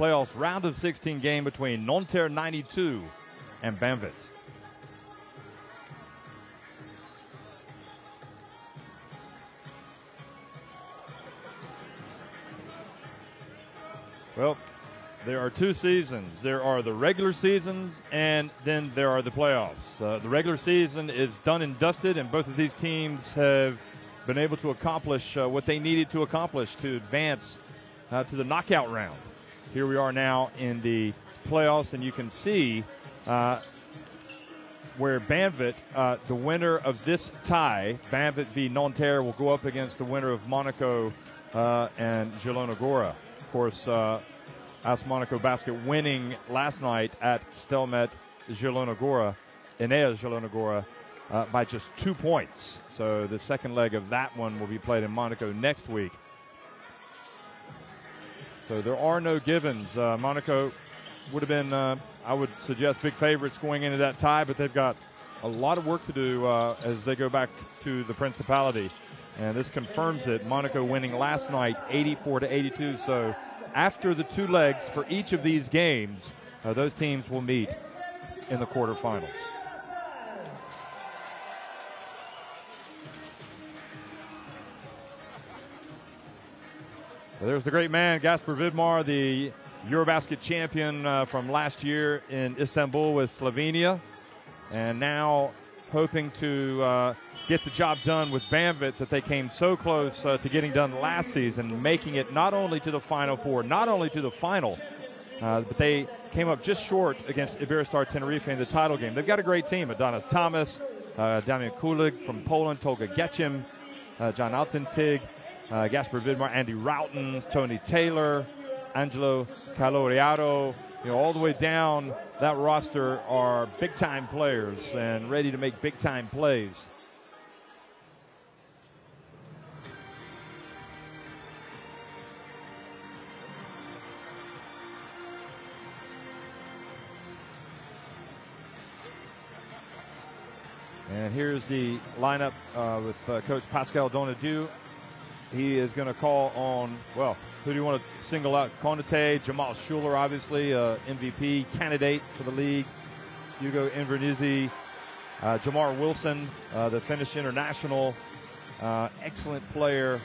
playoffs round of 16 game between Nanterre 92 and Banvit. Well, there are two seasons. There are the regular seasons, and then there are the playoffs. The regular season is done and dusted, and both of these teams have been able to accomplish what they needed to accomplish to advance to the knockout round. Here we are now in the playoffs, and you can see where Banvit, the winner of this tie, Banvit v. Nanterre, will go up against the winner of Monaco and Zielona-Góra. Of course, AS Monaco Basket winning last night at Stelmet Zielona-Góra, Enea Zielona-Góra, by just 2 points. So the second leg of that one will be played in Monaco next week. So there are no givens. Monaco would have been, I would suggest, big favorites going into that tie, but they've got a lot of work to do as they go back to the Principality. And this confirms it. Monaco winning last night 84-82. So after the 2 legs for each of these games, those teams will meet in the quarterfinals. Well, there's the great man, Gasper Vidmar, the Eurobasket champion from last year in Istanbul with Slovenia, and now hoping to get the job done with Banvit that they came so close to getting done last season, making it not only to the Final Four, not only to the final, but they came up just short against Iberostar Tenerife in the title game. They've got a great team. Adonis Thomas, Damian Kulig from Poland, Tolga Getchim, John Altentig, Gasper Vidmar, Andy Routens, Tony Taylor, Angelo Caloriato. You know, all the way down that roster are big-time players and ready to make big-time plays. And here's the lineup with Coach Pascal Donadieu. He is going to call on, well, who do you want to single out? Konate, Jamal Schuler, obviously, MVP candidate for the league. Hugo Invernizzi, Jamar Wilson, the Finnish international. Excellent player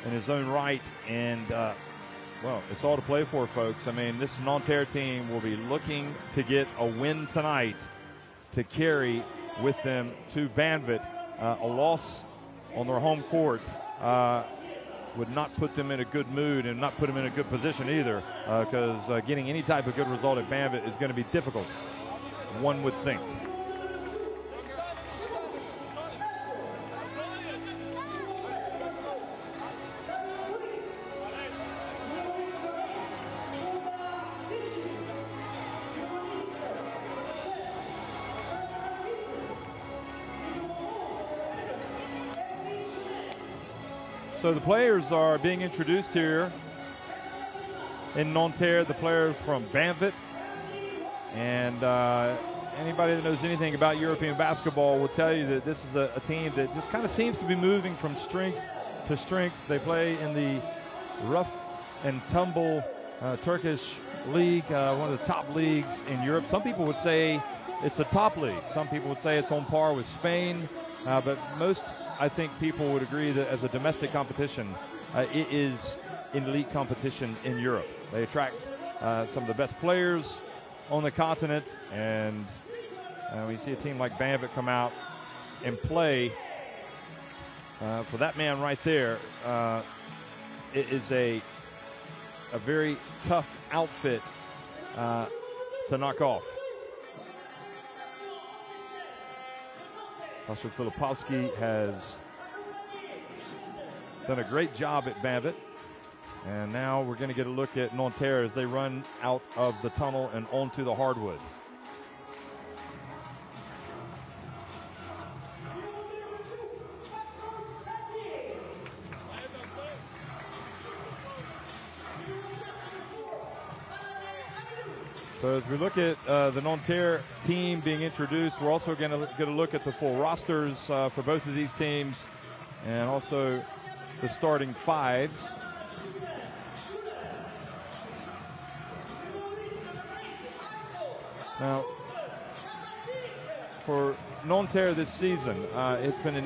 in his own right. And, well, it's all to play for, folks. I mean, this Nanterre team will be looking to get a win tonight to carry with them to Banvit. A loss on their home court would not put them in a good mood and not put them in a good position either, because getting any type of good result at Banvit is going to be difficult, one would think. So the players are being introduced here in Nanterre, the players from Banvit. And anybody that knows anything about European basketball will tell you that this is a team that just kind of seems to be moving from strength to strength. They play in the rough and tumble Turkish league, one of the top leagues in Europe. Some people would say it's the top league. Some people would say it's on par with Spain. But most, I think, people would agree that as a domestic competition, it is an elite competition in Europe. They attract some of the best players on the continent, and when you see a team like Banvit come out and play, for that man right there, it is a very tough outfit to knock off. Sasha Filipowski has done a great job at Banvit. And now we're going to get a look at Nanterre as they run out of the tunnel and onto the hardwood. So as we look at the Nanterre team being introduced, we're also going to get a look at the full rosters for both of these teams and also the starting fives. Now, for Nanterre this season, it's been,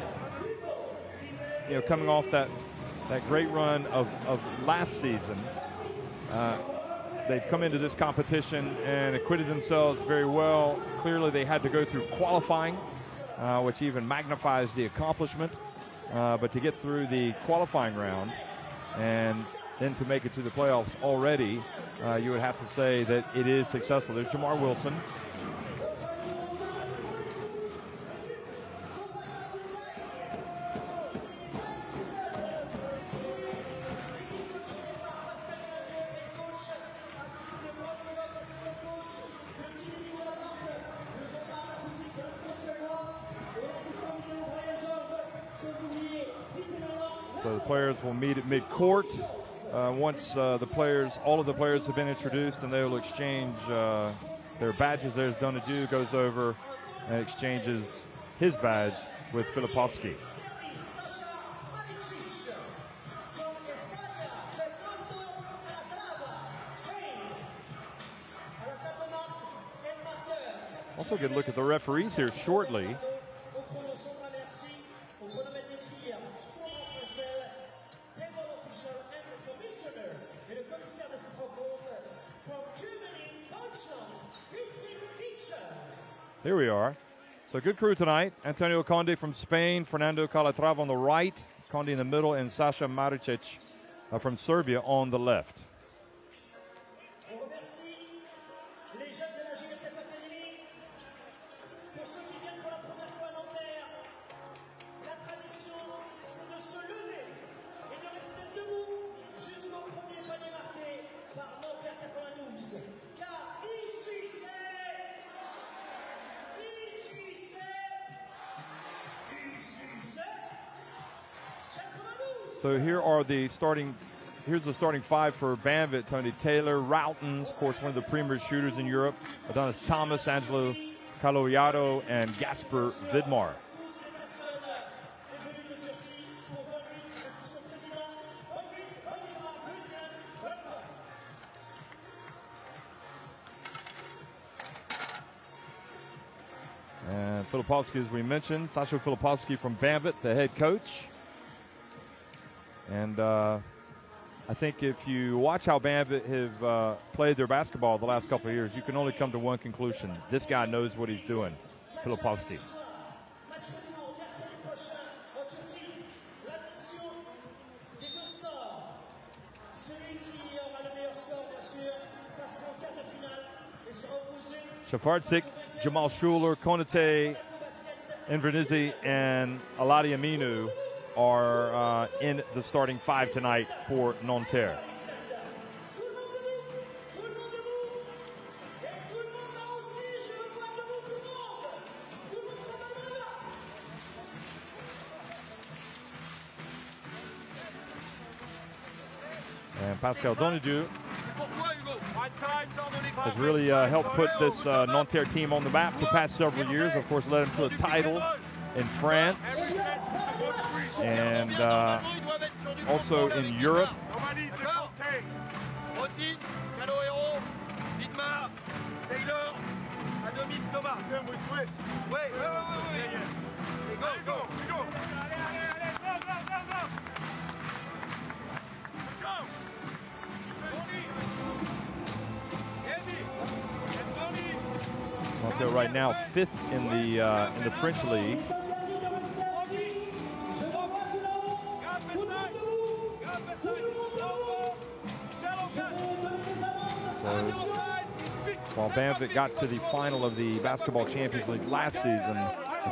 coming off that great run of last season. They've come into this competition and acquitted themselves very well. Clearly, they had to go through qualifying, which even magnifies the accomplishment. But to get through the qualifying round and then to make it to the playoffs already, you would have to say that it is successful. There's Jamar Wilson. So the players will meet at mid-court once all of the players have been introduced, and they will exchange their badges. There's Donadieu goes over and exchanges his badge with Filipovski. Also get a look at the referees here shortly. Here we are. So good crew tonight. Antonio Conde from Spain, Fernando Calatrava on the right, Conde in the middle, and Sasha Maricic from Serbia on the left. So here are the here's the starting five for Banvit. Tony Taylor, Routens, of course, one of the premier shooters in Europe. Adonis Thomas, Angelo Caloiato, and Gasper Vidmar. And Filipovski, as we mentioned, Sasha Filipovski from Banvit, the head coach. And I think if you watch how Banvit have played their basketball the last couple of years, you can only come to one conclusion. This guy knows what he's doing, Filipovski. Shafarczyk, Jamal Schuler, Konate, Invernizzi, and Aladi Aminu are in the starting five tonight for Nanterre. And Pascal Donadieu has really helped put this Nanterre team on the map the past several years. Of course, led them to a title in France and also in Europe. Nanterre right now 5th in the French league. While Banvit got to the final of the Basketball Champions League last season,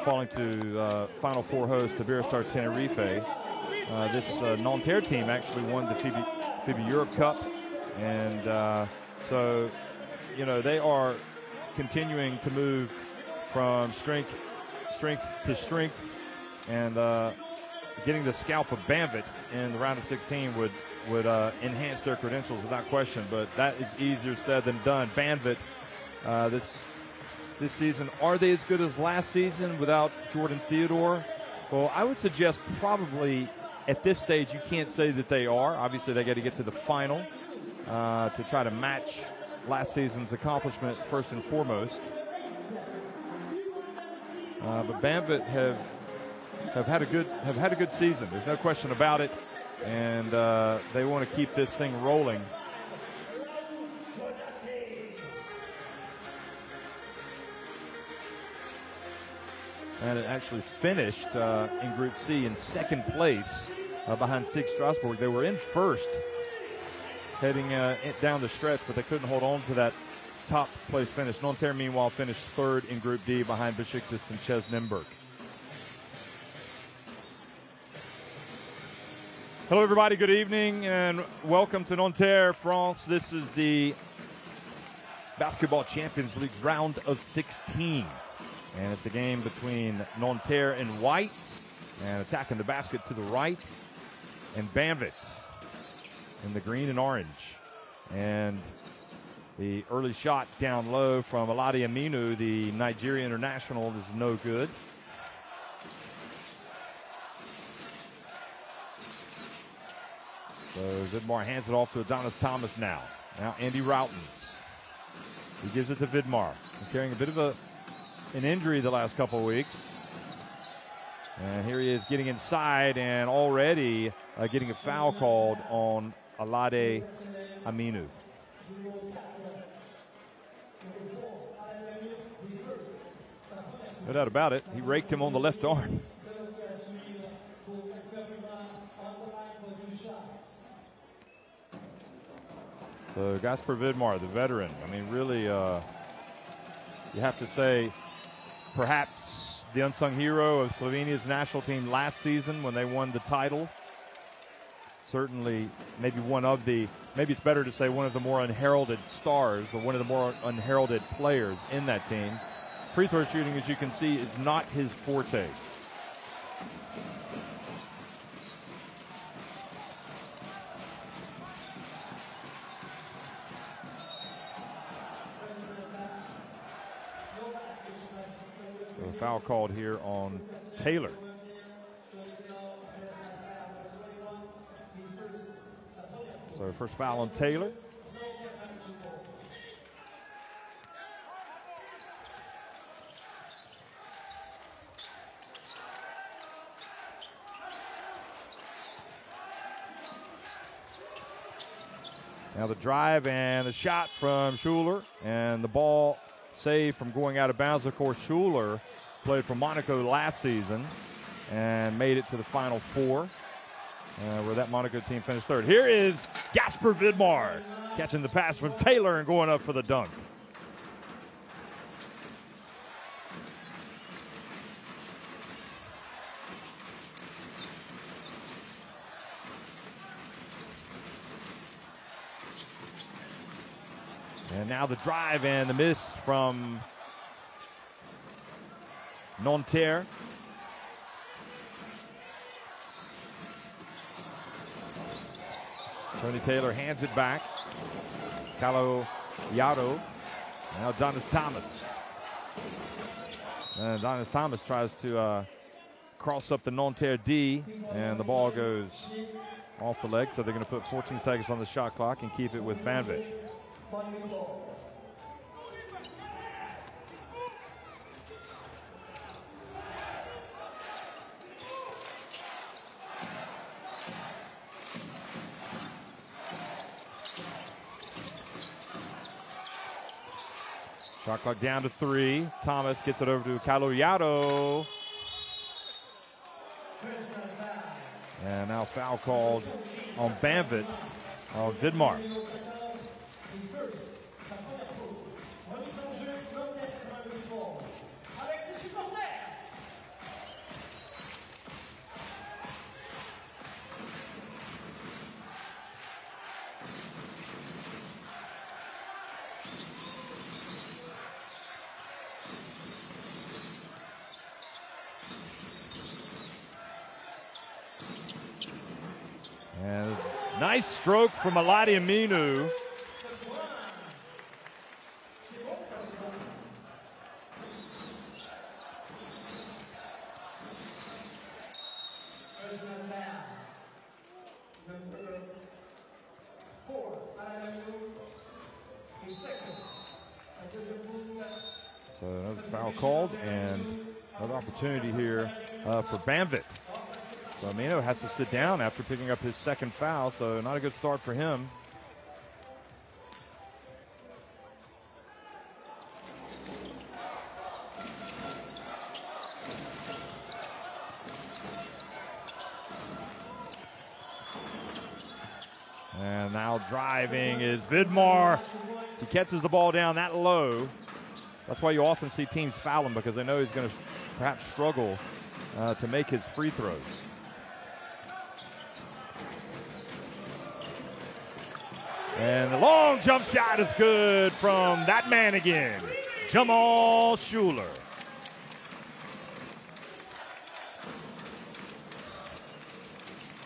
falling to Final Four host Iberostar Tenerife, this Nanterre team actually won the FIBA Europe Cup, and so they are continuing to move from strength to strength, and getting the scalp of Banvit in the round of 16 would enhance their credentials without question, but that is easier said than done. Banvit this season, are they as good as last season without Jordan Theodore? Well, I would suggest probably at this stage you can't say that they are. Obviously, they got to get to the final to try to match last season's accomplishment first and foremost. But Banvit have had a good season. There's no question about it, and they want to keep this thing rolling. And it actually finished in Group C in second place behind Sig Strasbourg. They were in first heading down the stretch, but they couldn't hold on to that top place finish. Nanterre, meanwhile, finished third in Group D behind Besiktas and Chesnimberg. Hello, everybody. Good evening, and welcome to Nanterre, France. This is the Basketball Champions League round of 16. And it's the game between Nanterre in white and attacking the basket to the right, and Banvit in the green and orange. And the early shot down low from Alade Aminu, the Nigeria international, is no good. So Vidmar hands it off to Adonis Thomas now. Now Andy Routens. He gives it to Vidmar. He's carrying a bit of an injury the last couple of weeks. And here he is getting inside and already getting a foul called on Alade Aminu. No doubt about it. He raked him on the left arm. So Gasper Vidmar, the veteran. I mean, really, you have to say, perhaps the unsung hero of Slovenia's national team last season when they won the title. Certainly, maybe maybe it's better to say one of the more unheralded stars or one of the more unheralded players in that team. Free throw shooting, as you can see, is not his forte. So a foul called here on Taylor. So first foul on Taylor. Now the drive and the shot from Schuler, and the ball saved from going out of bounds. Of course, Schuler played for Monaco last season and made it to the Final Four, where that Monaco team finished third. Here is Gasper Vidmar catching the pass from Taylor and going up for the dunk. And now the drive and the miss from Nanterre. Tony Taylor hands it back. Calo Yaro. Now Adonis Thomas. And Adonis Thomas tries to cross up the Nanterre D, and the ball goes off the leg, so they're going to put 14 seconds on the shot clock and keep it with Banvit. Shot clock down to 3. Thomas gets it over to Caloyado. And now foul called on Banvit on Vidmar. And nice stroke from Alade Aminu. So another foul called, and another opportunity here for Banvit. So Amino has to sit down after picking up his second foul, so not a good start for him. And now driving is Vidmar. He catches the ball down that low. That's why you often see teams foul him, because they know he's going to perhaps struggle to make his free throws. And the long jump shot is good from that man again, Jamal Schuler.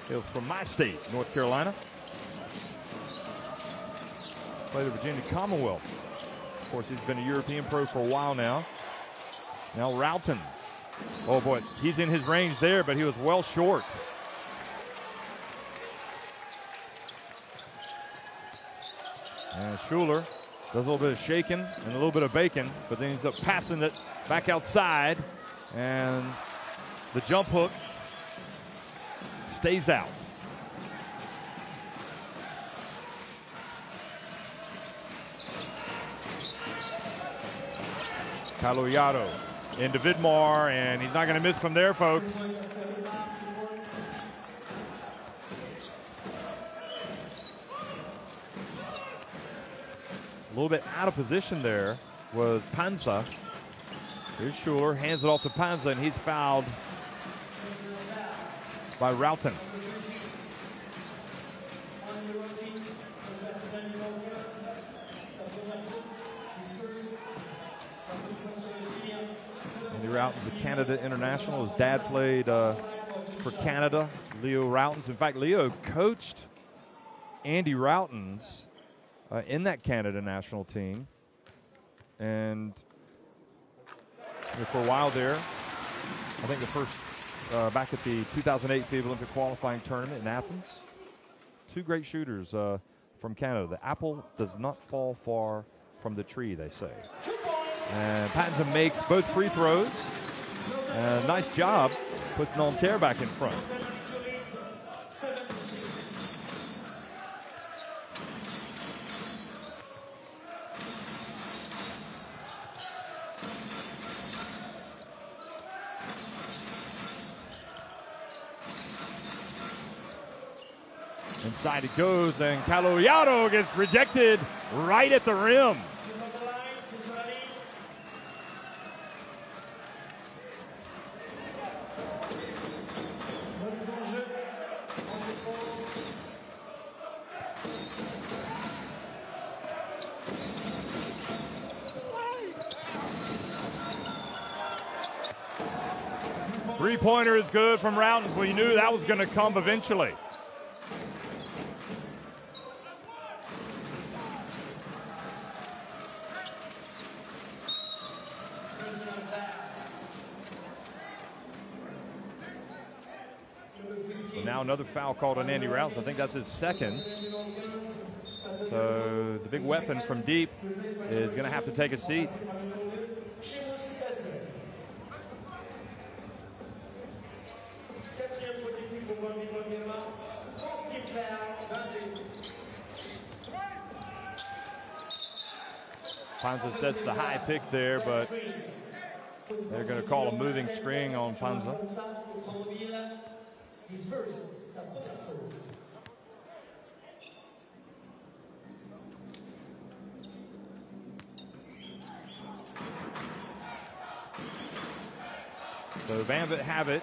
Hails from my state, North Carolina. Played at Virginia Commonwealth. Of course, he's been a European pro for a while now. Now Routens. Oh boy, he's in his range there, but he was well short. And Schuler does a little bit of shaking and a little bit of bacon, but then ends up passing it back outside, and the jump hook stays out. Caloyado into Vidmar, and he's not going to miss from there, folks. A little bit out of position there was Panza. Here's Schuler, hands it off to Panza, and he's fouled by Routens. Andy Routens, a Canada international. His dad played for Canada, Leo Routens. In fact, Leo coached Andy Routens in that Canada national team. And for a while there, I think the first, back at the 2008 FIBA Olympic qualifying tournament in Athens, two great shooters from Canada. The apple does not fall far from the tree, they say. And Pattinson makes both free throws. Nice job. Puts Nanterre back in front. Inside it goes, and Caloyado gets rejected right at the rim. Three-pointer is good from Routens, but you knew that was going to come eventually. So now another foul called on Andy Routens. I think that's his second. So the big weapon from deep is going to have to take a seat. Panza sets the high pick there, but they're going to call a moving screen on Panza. So Banvit have it.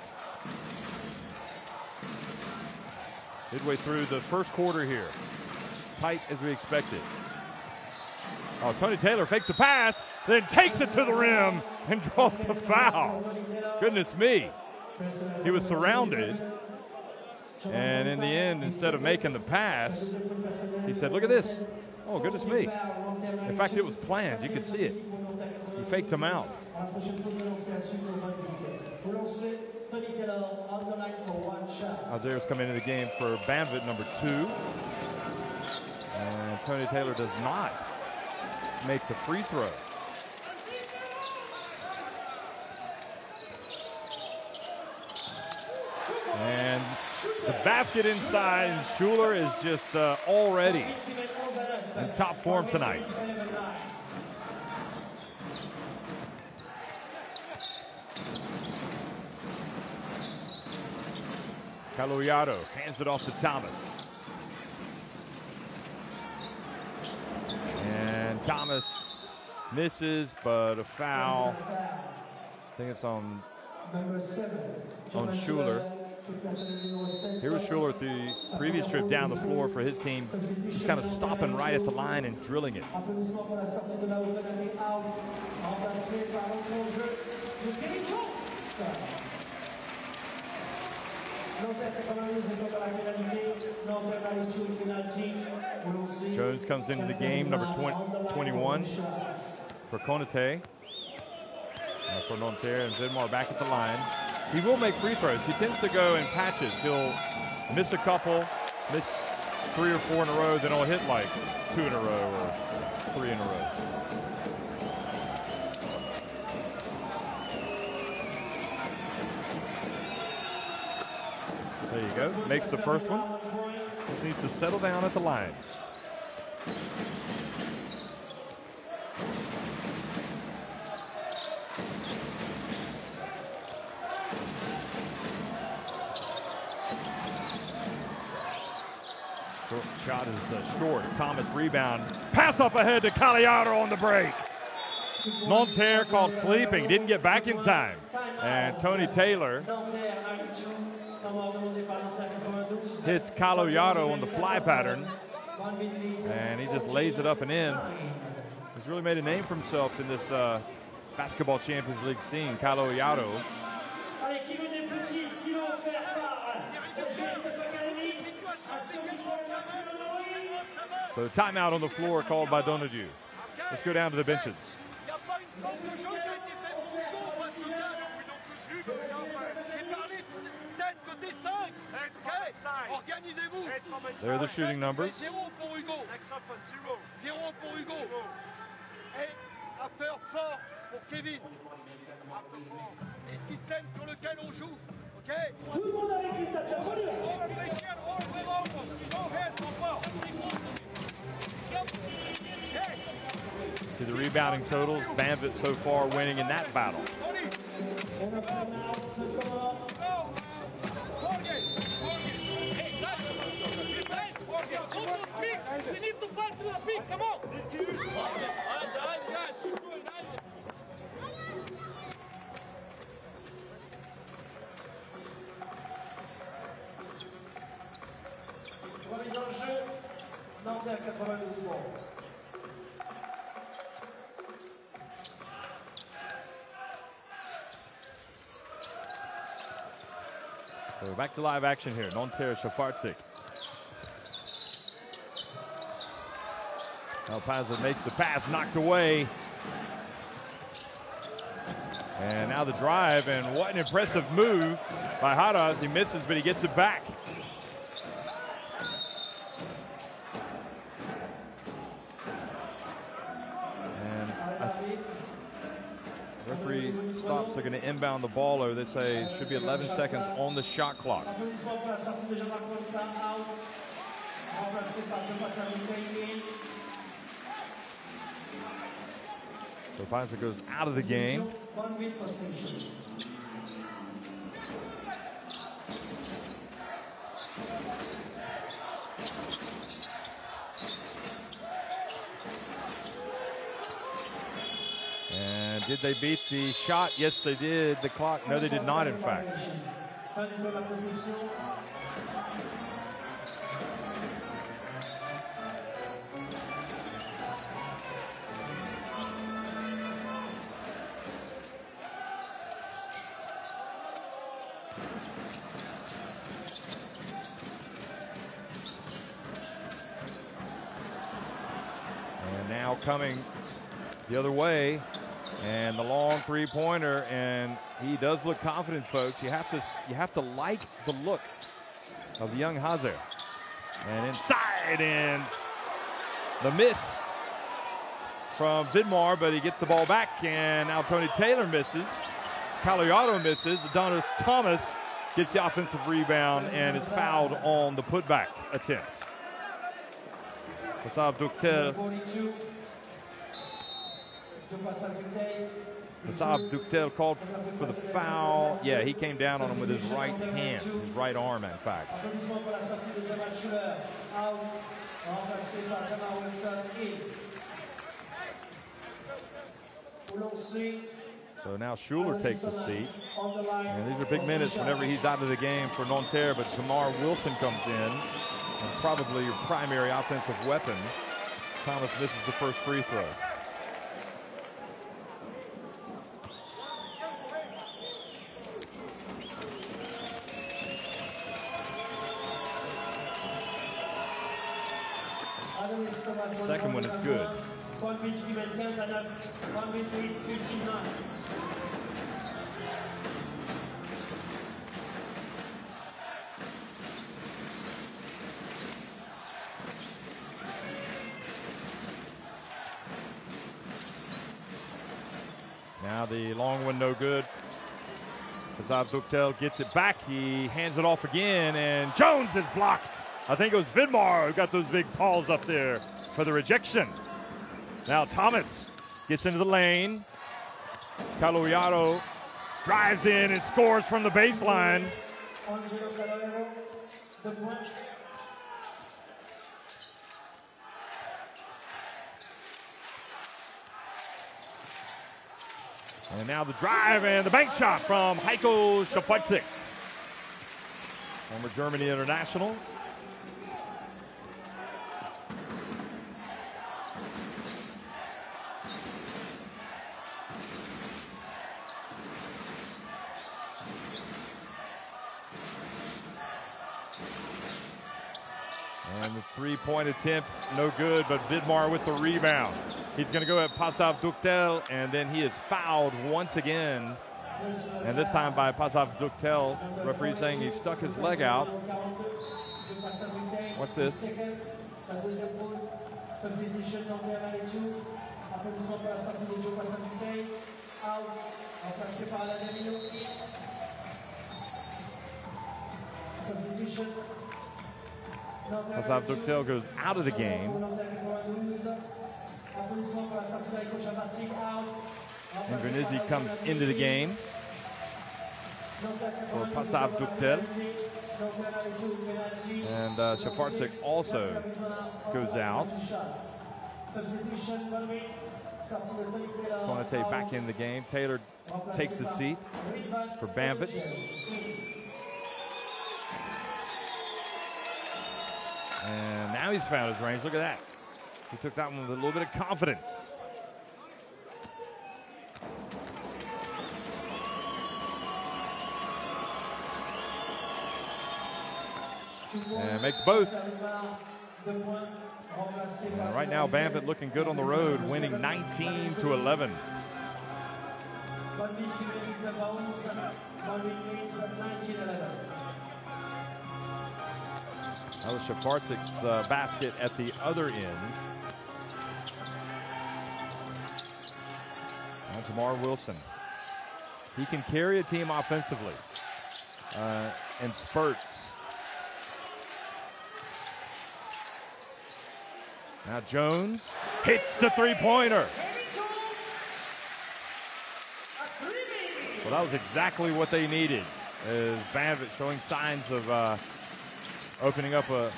Midway through the first quarter here. Tight as we expected. Oh, Tony Taylor fakes the pass, then takes it to the rim and draws the foul. Goodness me. He was surrounded. And in the end, instead of making the pass, he said, look at this. Oh, goodness me. In fact, it was planned. You could see it. He faked him out. Isaiah's come into the game for Banvit, number 2. And Tony Taylor does not make the free throw. The basket inside, and Schuler is just already in top form tonight. Caloiado hands it off to Thomas. And Thomas misses, but a foul. I think it's on Schuler. Here was Schuler at the previous trip down the floor for his team, just kind of stopping right at the line and drilling it. Jones comes into the game, number 21 for Konate. For Nanterre, and Vidmar back at the line. He will make free throws. He tends to go in patches. He'll miss a couple, miss 3 or 4 in a row, then he'll hit like 2 in a row or 3 in a row. There you go. Makes the first one. Just needs to settle down at the line. Shot is short. Thomas rebound. Pass up ahead to Caliado on the break. Nanterre caught sleeping. Didn't get back in time. And Tony Taylor hits Caliado on the fly pattern. And he just lays it up and in. He's really made a name for himself in this basketball Champions League scene, Caliado. So the timeout on the floor called by Donadieu. Let's go down to the benches. There are the shooting numbers. To the rebounding totals, Banvit so far winning in that battle. We need to fight to the peak, come on! Remise en jeu, Nanterre 92 points. So back to live action here. Nanterre Shafarczyk. El Paza makes the pass, knocked away. And now the drive, and what an impressive move by Haras. He misses, but he gets it back. And referee stops. They're going to inbound the ball, or they say it should be 11 seconds on the shot clock. So Paisa goes out of the game. And did they beat the shot? Yes, they did. The clock, no, they did not, in fact. Now coming the other way, and the long three-pointer, and he does look confident, folks. You have to like the look of the young Hazer. And inside, and the miss from Vidmar, but he gets the ball back, and now Tony Taylor misses. Caliado misses. Adonis Thomas gets the offensive rebound and is fouled on the putback attempt. Passav Ductel called for the foul. Yeah, he came down on him with his right hand, his right arm, in fact. So now Schuler takes a seat. And these are big minutes whenever he's out of the game for Nanterre, but Jamar Wilson comes in, and probably your primary offensive weapon. Thomas misses the first free throw. Second one is good. Now the long one no good. Passav Ductel gets it back. He hands it off again, and Jones is blocked. I think it was Vidmar who got those big paws up there for the rejection. Now Thomas gets into the lane. Caloyaro drives in and scores from the baseline. And now the drive and the bank shot from Heiko Schapotzik, former Germany international. And the three-point attempt, no good, but Vidmar with the rebound. He's going to go at Passav Ductel, and then he is fouled once again. And this time by Passav Ductel. Referee saying he stuck his leg out. Watch this. Passav Ductel goes out of the game. And Vernizzi comes into the game for Passav Ductel. And Shafarczyk also goes out. Konate back in the game. Taylor takes the seat for Banvit. And now he's found his range. Look at that. He took that one with a little bit of confidence. And makes both. Right now, Banvit looking good on the road, winning 19-11. That was Shafarczyk's basket at the other end. Now Jamar Wilson. He can carry a team offensively in spurts. Now Jones hits the three-pointer. Well, that was exactly what they needed. Is Banvit showing signs of opening up a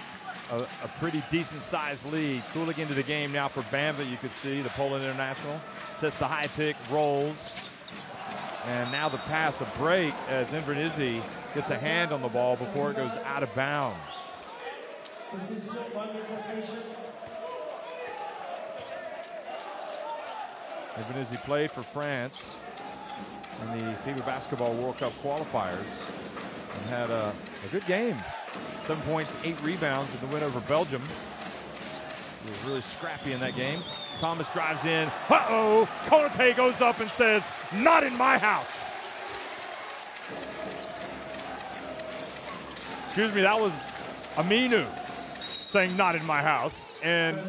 pretty decent-sized lead. Kulik into the game now for Banvit. You could see the Poland international sets the high pick, rolls, and now the pass, a break as Invernizzi gets a hand on the ball before it goes out of bounds. Invernizzi played for France in the FIBA Basketball World Cup qualifiers and had a good game. 7 points, 8 rebounds in the win over Belgium. He was really scrappy in that game. Thomas drives in. Uh-oh! Konate goes up and says, "Not in my house." Excuse me, that was Aminu saying, "Not in my house." And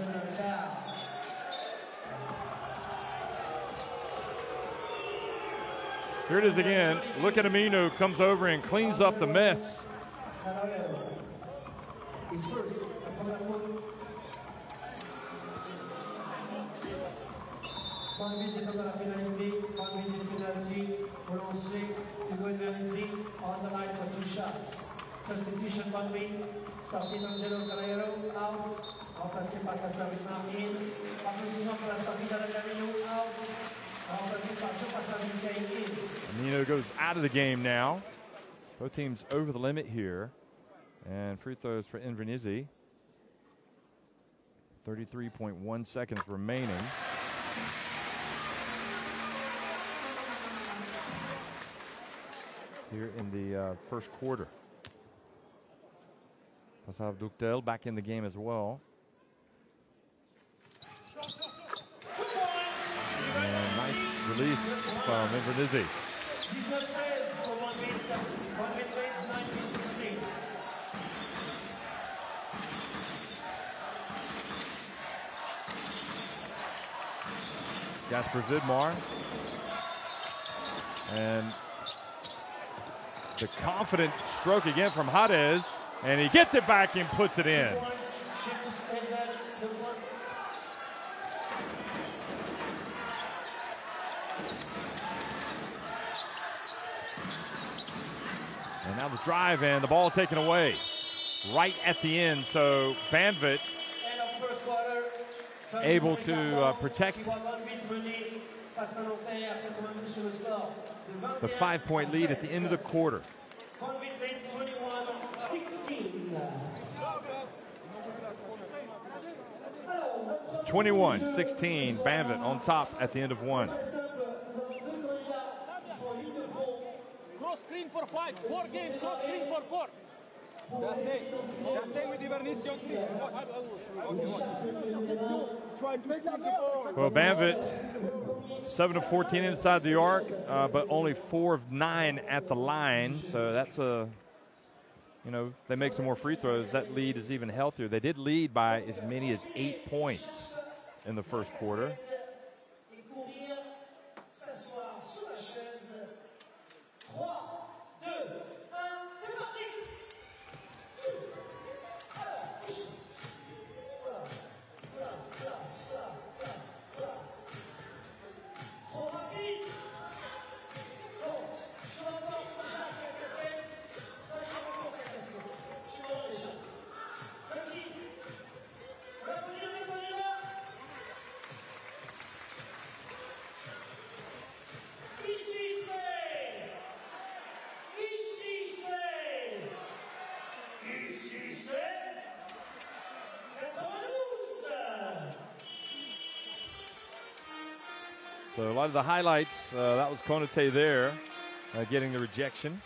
Here it is again. Look at Amino, comes over and cleans up the mess. He's first. Banvit est dans la pénalité. Banvit est penalty. Relancé. Hugo Vernizi on the line for 2 shots. Substitution Banvit. Sortie d'Angelo Carrero. Out. Remplacé par Casper Martin. Applaudissement pour la sortie d'Amino. Out. Remplacé par Joe Passavica. Amino goes out of the game now. Both teams over the limit here. And free throws for Invernizzi. 33.1 seconds remaining. Here in the first quarter. Passav Dukdel back in the game as well. And nice release from Invernizzi. Jasper Vidmar. And the confident stroke again from Hades. And he gets it back and puts it in. And now the drive and the ball taken away right at the end. So Banvit able to protect the 5-point lead at the end of the quarter. 21-16, Banvit on top at the end of one. Cross screen for 5, 4 games, cross screen for 4. Just stay with Invernizzi on 3. Well, Banvit 7 of 14 inside the arc, but only 4 of 9 at the line. So that's a, you know, they make some more free throws. That lead is even healthier. They did lead by as many as 8 points in the first quarter. So a lot of the highlights, that was Konate there, getting the rejection.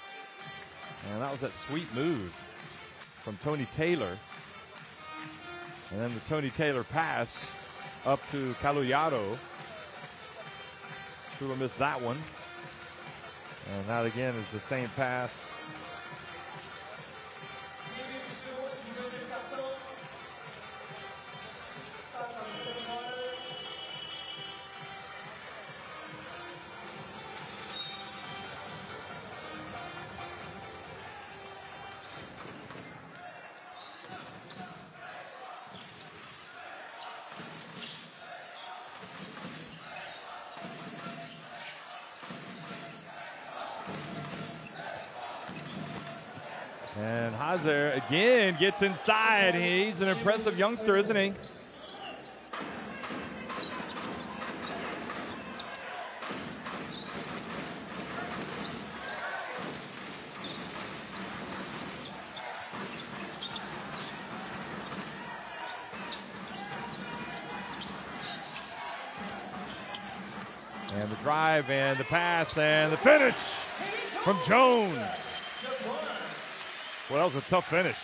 And that was that sweet move from Tony Taylor. And then the Tony Taylor pass up to Caluyaro. Shula missed that one. And that again is the same pass. And Hazer again gets inside. He's an impressive youngster, isn't he? And the drive and the pass and the finish from Jones. Well, that was a tough finish.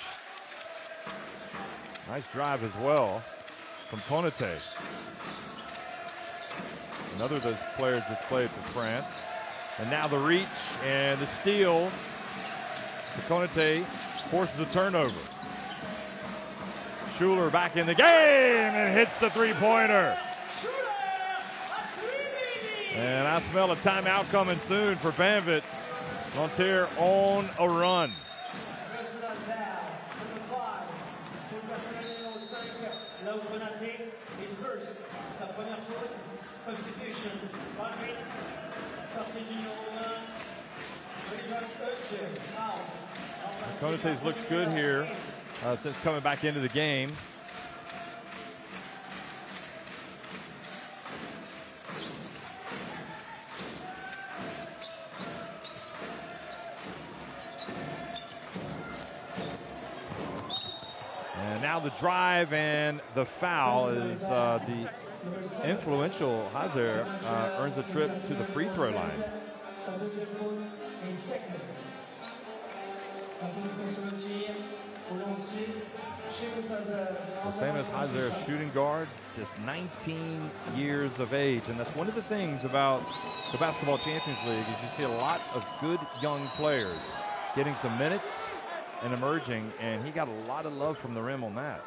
Nice drive as well from Konate. Another of those players that's played for France. And now the reach and the steal. Konate forces a turnover. Schuler back in the game and hits the three-pointer. And I smell a timeout coming soon for Banvit. Nanterre on a run. Konate's looked good here since coming back into the game. And now the drive and the foul is the influential Hazer earns a trip to the free throw line. Santos Hazer, shooting guard, just 19 years of age. And that's one of the things about the Basketball Champions League is you see a lot of good young players getting some minutes and emerging, and he got a lot of love from the rim on that.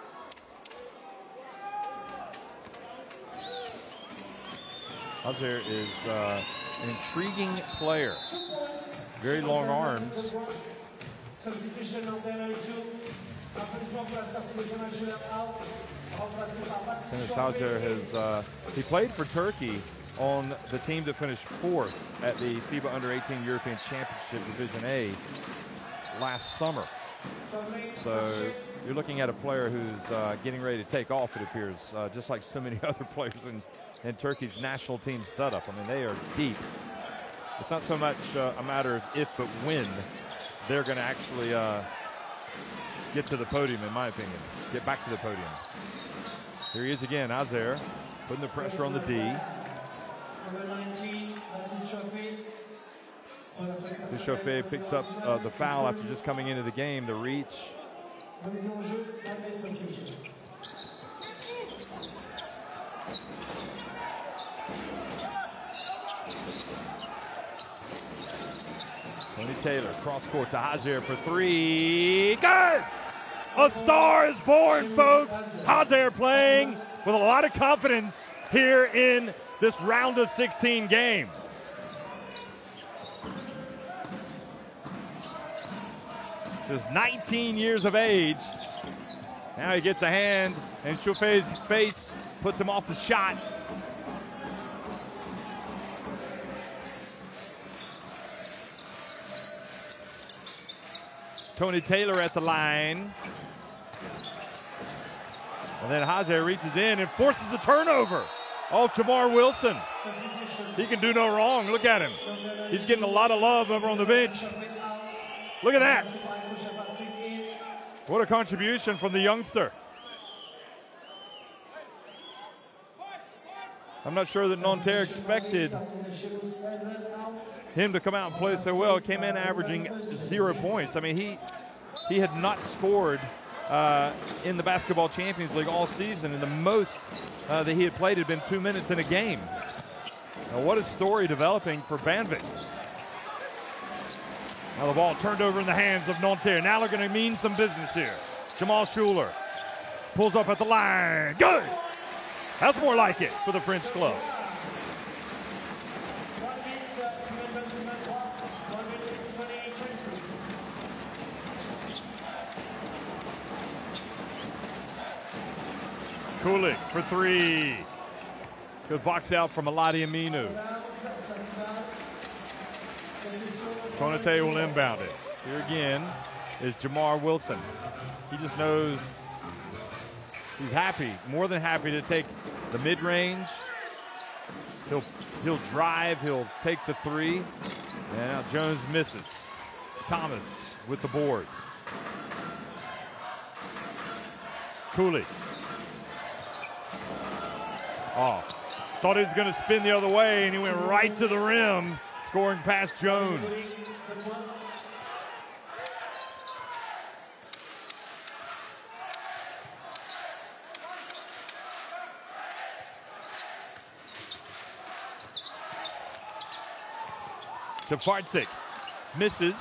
Hazer is an intriguing player. Very long arms. Hazer has he played for Turkey on the team that finished 4th at the FIBA Under-18 European Championship Division A last summer. So you're looking at a player who's getting ready to take off, it appears, just like so many other players in Turkey's national team setup. I mean, they are deep. It's not so much a matter of if, but when they're going to actually get to the podium, in my opinion. Get back to the podium. Here he is again, Hazer, putting the pressure on the D. Duchauffet picks up the foul after just coming into the game, the reach. Tony Taylor, cross court to Hazer for 3. Good! A star is born, folks. Hazer playing with a lot of confidence here in this round of 16 game. Just 19 years of age. Now he gets a hand, and Chauffet's face puts him off the shot. Tony Taylor at the line. And then Hazer reaches in and forces the turnover off Jamar Wilson. He can do no wrong. Look at him. He's getting a lot of love over on the bench. Look at that. What a contribution from the youngster. I'm not sure that Nanterre expected him to come out and play so well. He came in averaging 0 points. I mean, he had not scored in the Basketball Champions League all season, and the most that he had played had been 2 minutes in a game. Now, what a story developing for Banvit. Now the ball turned over in the hands of Nanterre. Now they're going to mean some business here. Jamal Schuler pulls up at the line. Good! That's more like it for the French club. Kulik for 3. Good box out from Aladi Aminu. Konate will inbound it. Here again is Jamar Wilson. He just knows he's happy, more than happy to take the mid-range. He'll drive, he'll take the 3. And now Jones misses. Thomas with the board. Cooley. Oh, thought he was going to spin the other way, and he went right to the rim, scoring past Jones. Safarczyk misses.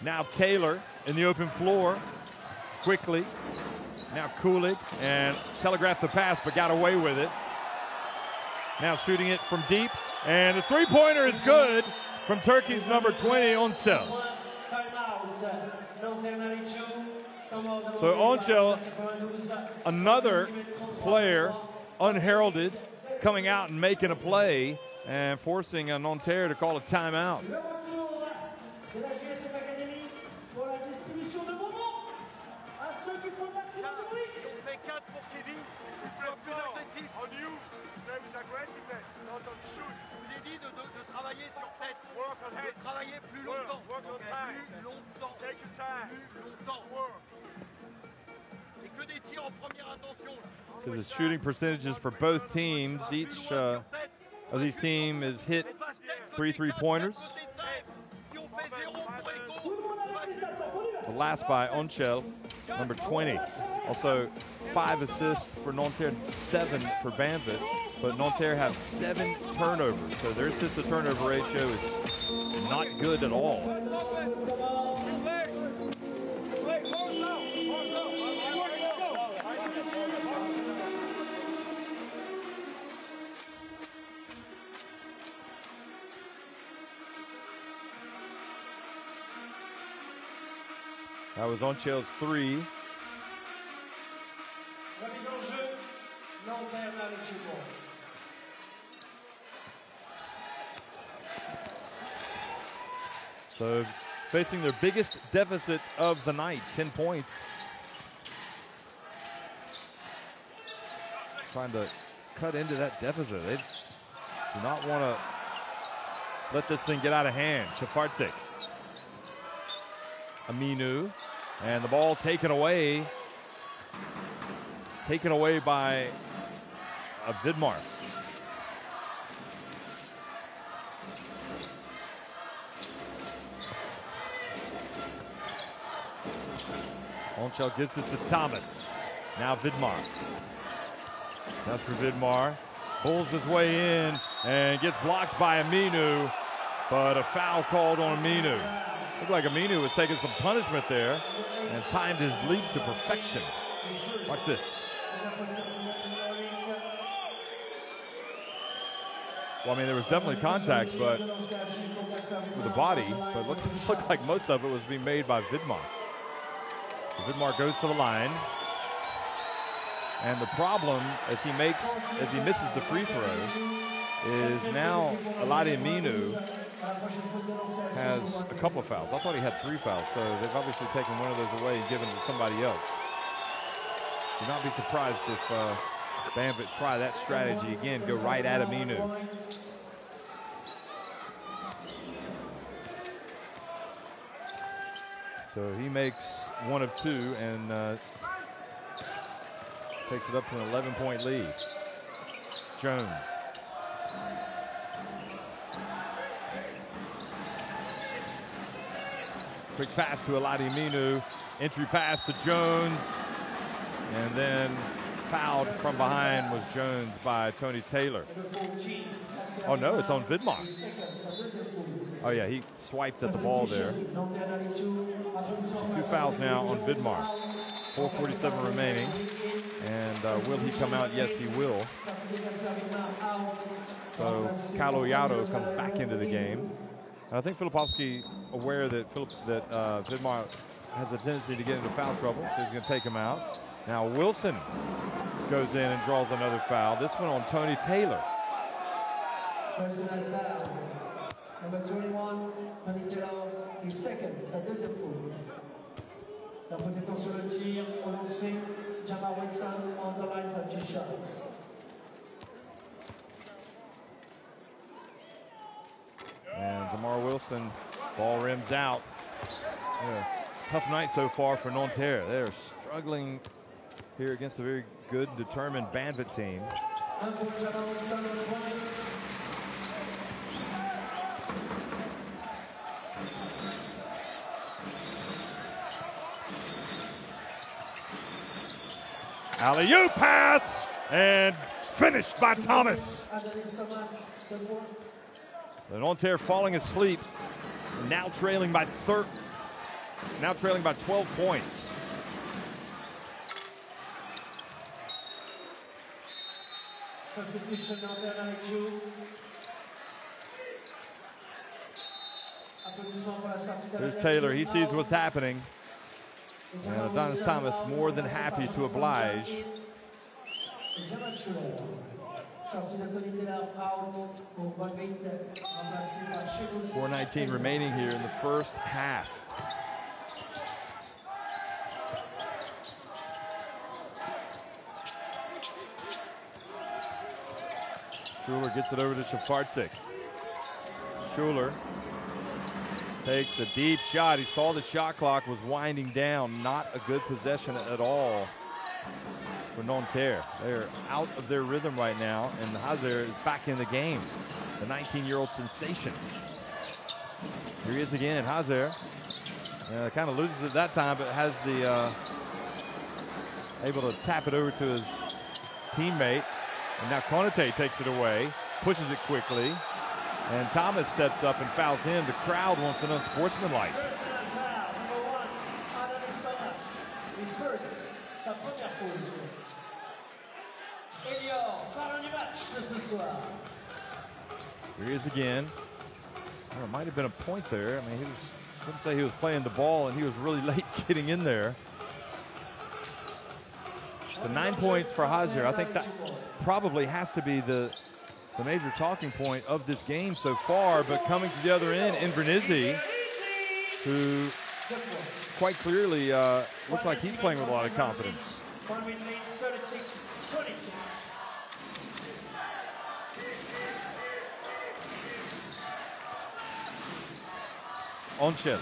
Now Taylor in the open floor, quickly. Now Kulik, and telegraphed the pass, but got away with it. Now shooting it from deep, and the three-pointer is good from Turkey's number 20, Onçel. So Onçel, another player, unheralded, coming out and making a play and forcing Nanterre to call a timeout. So the shooting percentages for both teams, each of these teams has hit 3 3-pointers. The last by Onçel, number 20. Also 5 assists for Nanterre, 7 for Banvit. But Nanterre have 7 turnovers, so their assist-to-turnover ratio is not good at all. That was Onçel's 3. So facing their biggest deficit of the night, 10 points. Trying to cut into that deficit. They do not want to let this thing get out of hand. Shafarczyk. Aminu. And the ball taken away by Vidmar. Onçel gives it to Thomas. Now Vidmar. That's for Vidmar. Pulls his way in and gets blocked by Aminu, but a foul called on Aminu. Looked like Aminu was taking some punishment there and timed his leap to perfection. Watch this. Well, I mean, there was definitely contact, but with the body, but looked like most of it was being made by Vidmar. So Vidmar goes to the line, and the problem as he misses the free throw is now Aladi Aminu has a couple of fouls. I thought he had 3 fouls, so they've obviously taken one of those away and given it to somebody else. Would not be surprised if Banvit try that strategy again, go right at Aminu. So he makes 1 of 2 and takes it up to an 11-point lead. Jones. Quick pass to Aladi Aminu. Entry pass to Jones. And then fouled from behind was Jones by Tony Taylor. Oh no, it's on Vidmar. Oh yeah, he swiped at the ball there. So 2 fouls now on Vidmar. 4:47 remaining. And will he come out? Yes, he will. So Kaloyado comes back into the game. And I think Filipovsky aware that Vidmar has a tendency to get into foul trouble, so he's going to take him out. Now Wilson goes in and draws another foul. This one on Tony Taylor. Personal foul. Number 21, Tony Taylor, his second, sa deuxième faute. La protection sur le tir, au lancer, Jamal Wilson on the line for 2 shots. And Jamar Wilson, ball rims out. Yeah, tough night so far for Nanterre. They're struggling here against a very good, determined Banvit team. Alley-oop pass and finished by Thomas. The Nanterre falling asleep, now trailing by 12 points. Substitution Nanterre avec Jou. Applaudissements pour la sortie de la Here's Taylor. He sees what's happening. And Adonis Thomas more than happy to oblige. 4:19 remaining here in the first half. Schuler gets it over to Shafarczyk. Schuler takes a deep shot. He saw the shot clock was winding down. Not a good possession at all for Nanterre. They're out of their rhythm right now, and Hazer is back in the game. The 19-year-old sensation. Here he is again, Hazer. Kind of loses it that time, but has the able to tap it over to his teammate. And now Konate takes it away, pushes it quickly, and Thomas steps up and fouls him. The crowd wants an unsportsmanlike. Here he is again. Well, it might have been a point there. I mean, wouldn't say he was playing the ball, and he was really late getting in there. So 9 points for Hazer. I think that probably has to be the major talking point of this game so far. But coming to the other end, Invernizzi, who quite clearly looks like he's playing with a lot of confidence. Onchel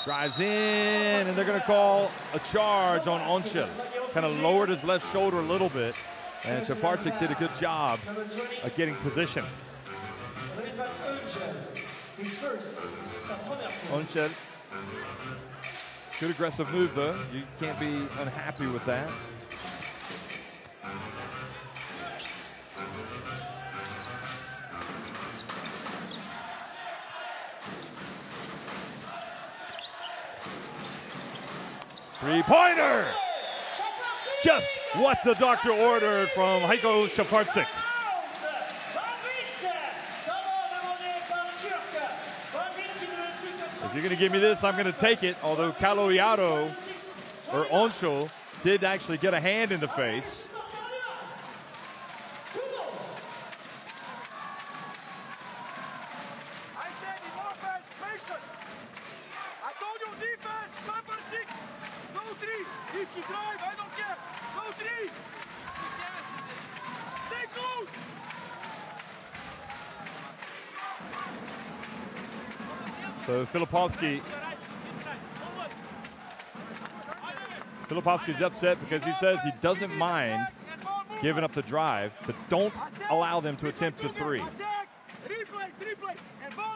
drives in, and they're going to call a charge on Onchel. Kind of lowered his left shoulder a little bit, and Shafarczyk did a good job of getting position. Onchel, good aggressive move though. You can't be unhappy with that. Three-pointer! Just what the doctor ordered from Heiko Shafarczyk. If you're going to give me this, I'm going to take it. Although Kaloiado, or Onchel, did actually get a hand in the face. So Filipovski's upset because he says he doesn't mind giving up the drive, but don't allow them to attempt the three. So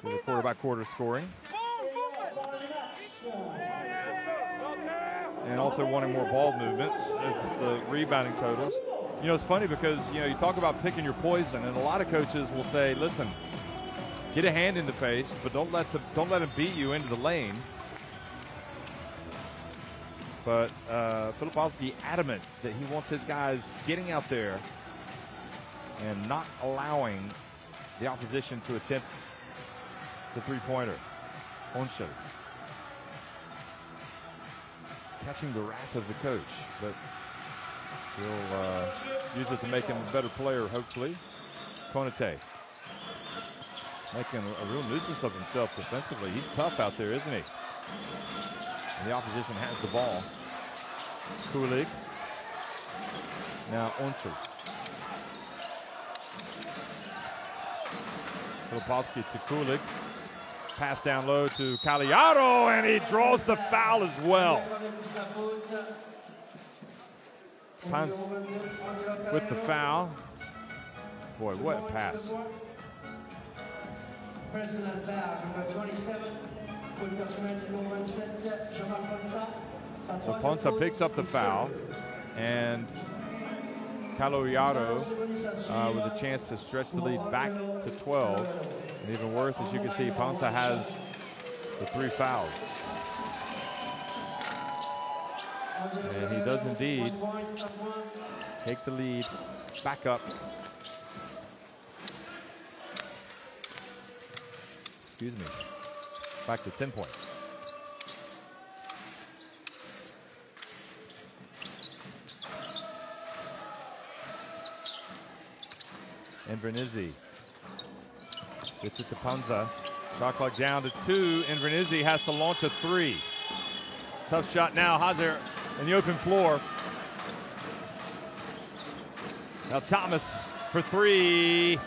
the quarter-by-quarter scoring. And also wanting more ball movement. It's the rebounding totals. You know, it's funny because, you talk about picking your poison, and a lot of coaches will say, listen, get a hand in the face, but don't let him beat you into the lane. But Filipovski adamant that he wants his guys getting out there and not allowing the opposition to attempt the three-pointer. Onchel catching the wrath of the coach, but he'll use it to make him a better player, hopefully. Konate making a real nuisance of himself defensively. He's tough out there, isn't he? And the opposition has the ball. Kulik. Now Onchel. Filipovski to Kulik. Pass down low to Kaliaro, and he draws the foul as well. Pans with the foul. Boy, what a pass. So Ponsa picks up the foul, and Kaloiado with a chance to stretch the lead back to 12. And even worse, as you can see, Ponsa has the 3 fouls. And he does indeed take the lead back up. Excuse me. Back to 10 points. Invernizzi gets it to Panza. Shot clock down to 2. Invernizzi has to launch a 3. Tough shot now. Hazer in the open floor. Now Thomas for 3.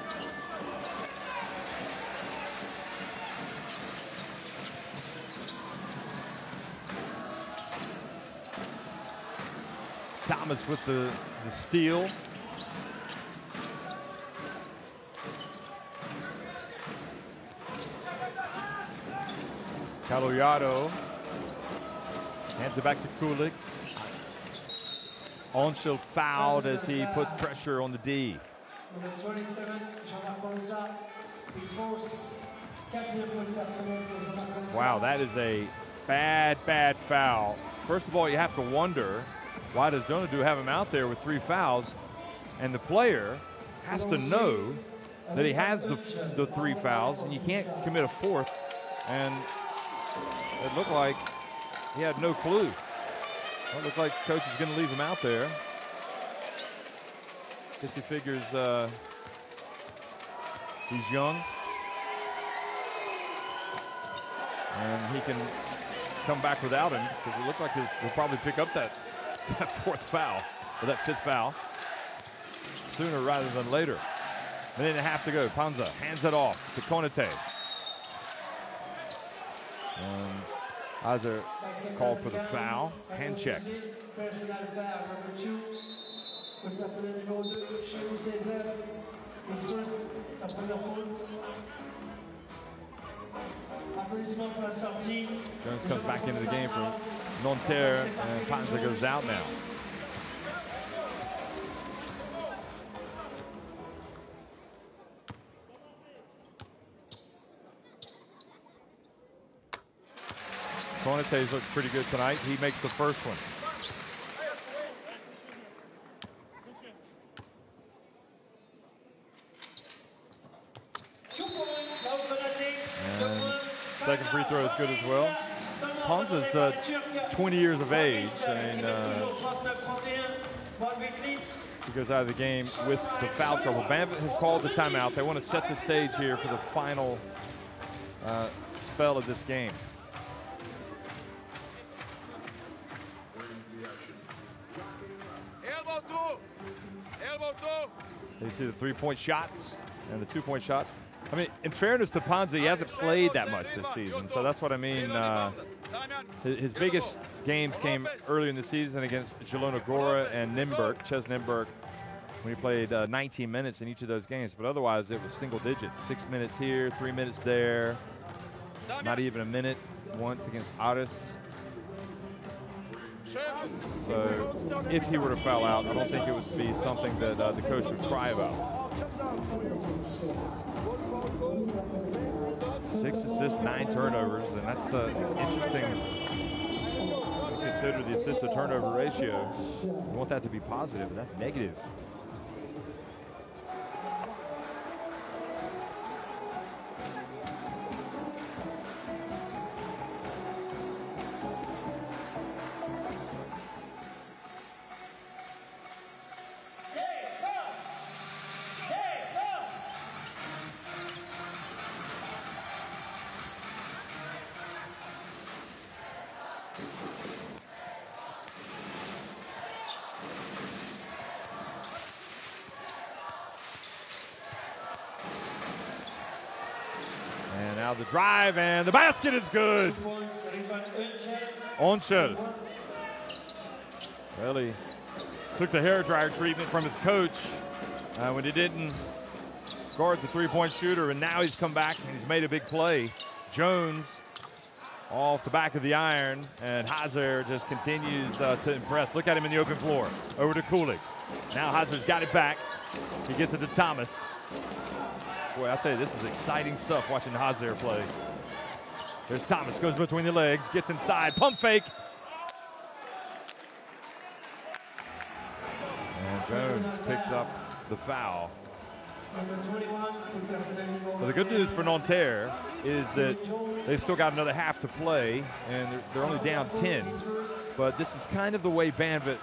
Thomas with the steal. Caloyado hands it back to Kulik. Onshel fouled as he puts pressure on the D. Wow, that is a bad foul. First of all, you have to wonder, why does Donadou have him out there with 3 fouls? And the player has to know that he has the 3 fouls, and you can't commit a 4th. And it looked like he had no clue. Well, it looks like coach is going to leave him out there. Guess he figures he's young, and he can come back without him, because it looks like he'll probably pick up that 4th foul, or that 5th foul, sooner rather than later. Minute and a half to go. Panza hands it off to Konate. And Hazer called for the foul. Hand check. Personal foul number 2. Faute personnelle numéro 2, chez nous César. His first, sa première faute. Applaudissements pour la sortie. Jones comes back into the game for Nanterre, and Panza goes out now. Konate's looked pretty good tonight. He makes the first one. And second free throw is good as well. Panza's 20 years of age. I mean, he goes out of the game with the foul trouble. Banvit has called the timeout. They want to set the stage here for the final spell of this game. You see the 3-point shots and the 2-point shots. I mean, in fairness to Panza, he hasn't played that much this season, so that's what I mean. His biggest games came earlier in the season against Zielona Góra and Nymburk, Ches Nymburk, when he played 19 minutes in each of those games. But otherwise, it was single digits. 6 minutes here, 3 minutes there. Not even a minute once against Aris. So if he were to foul out, I don't think it would be something that the coach would cry about. 6 assists, 9 turnovers, and that's interesting. Consider the assist to turnover ratio. You want that to be positive, but that's negative. Now the drive, and the basket is good. Onshel really took the hairdryer treatment from his coach when he didn't guard the 3-point shooter, and now he's come back and he's made a big play. Jones off the back of the iron, and Hazer just continues to impress. Look at him in the open floor. Over to Kulik. Now Hazer's got it back. He gets it to Thomas. Boy, I'll tell you, this is exciting stuff watching Hazer play. There's Thomas, goes between the legs, gets inside, pump fake. And Jones picks up the foul. Number 21, Well, the good news for Nanterre is that they've still got another half to play, and they're only down 10. But this is kind of the way Banvit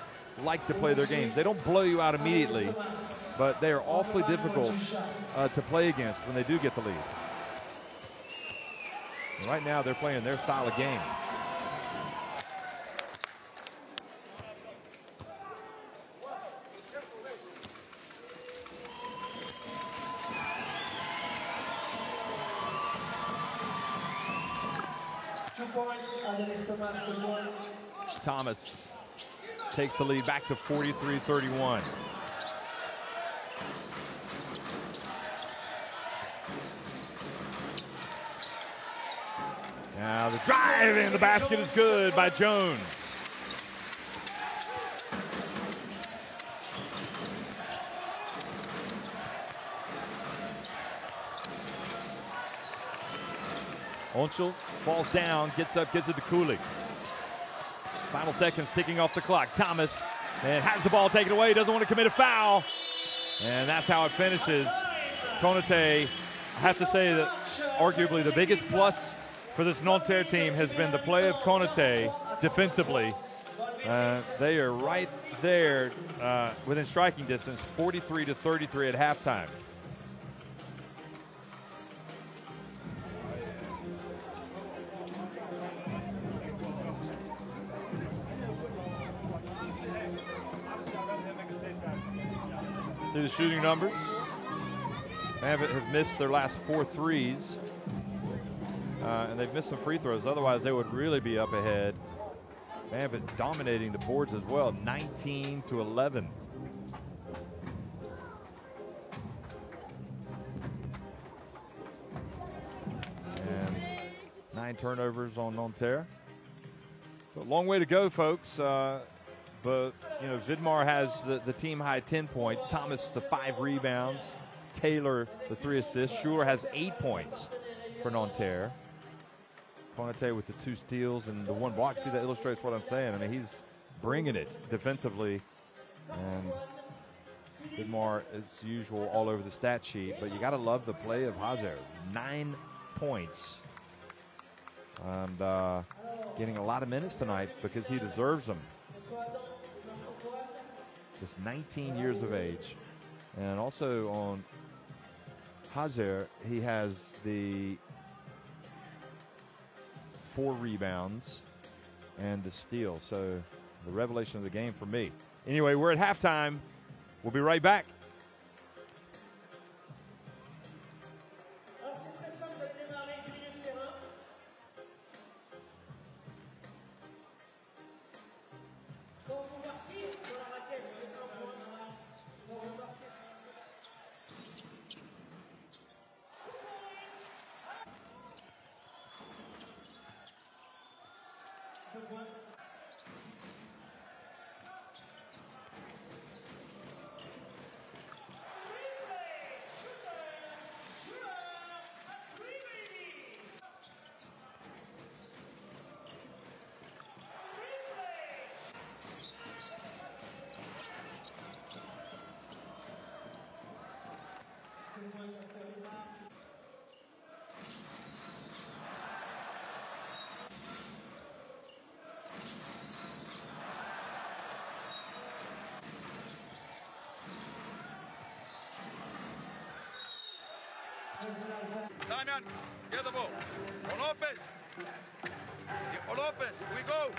like to play their games. They don't blow you out immediately, but they are awfully difficult to play against when they do get the lead. And right now, they're playing their style of game. Thomas takes the lead back to 43-31. Now the drive and the basket is good by Jones. Onchel falls down, gets up, gives it to Cooley. Final seconds ticking off the clock. Thomas and has the ball taken away, doesn't want to commit a foul. And that's how it finishes. Konate, I have to say that arguably the biggest plus for this Nanterre team has been the play of Konate defensively. They are right there within striking distance, 43-33 at halftime. See the shooting numbers. Banvit have missed their last 4 threes. And they've missed some free throws. Otherwise, they would really be up ahead. Banvit dominating the boards as well, 19-11. And 9 turnovers on Nanterre. So long way to go, folks. But, you know, Vidmar has the team high 10 points. Thomas, the 5 rebounds. Taylor, the 3 assists. Schuler has 8 points for Nanterre. Konate with the 2 steals and the 1 block. See, that illustrates what I'm saying. I mean, he's bringing it defensively. And Vidmar, as usual, all over the stat sheet. But you got to love the play of Hazer. 9 points. And getting a lot of minutes tonight because he deserves them. Just 19 years of age. And also on Hazer, he has the 4 rebounds and the steal. So the revelation of the game for me. Anyway, we're at halftime. We'll be right back. Damian, get the ball. On offense. On offense, we go.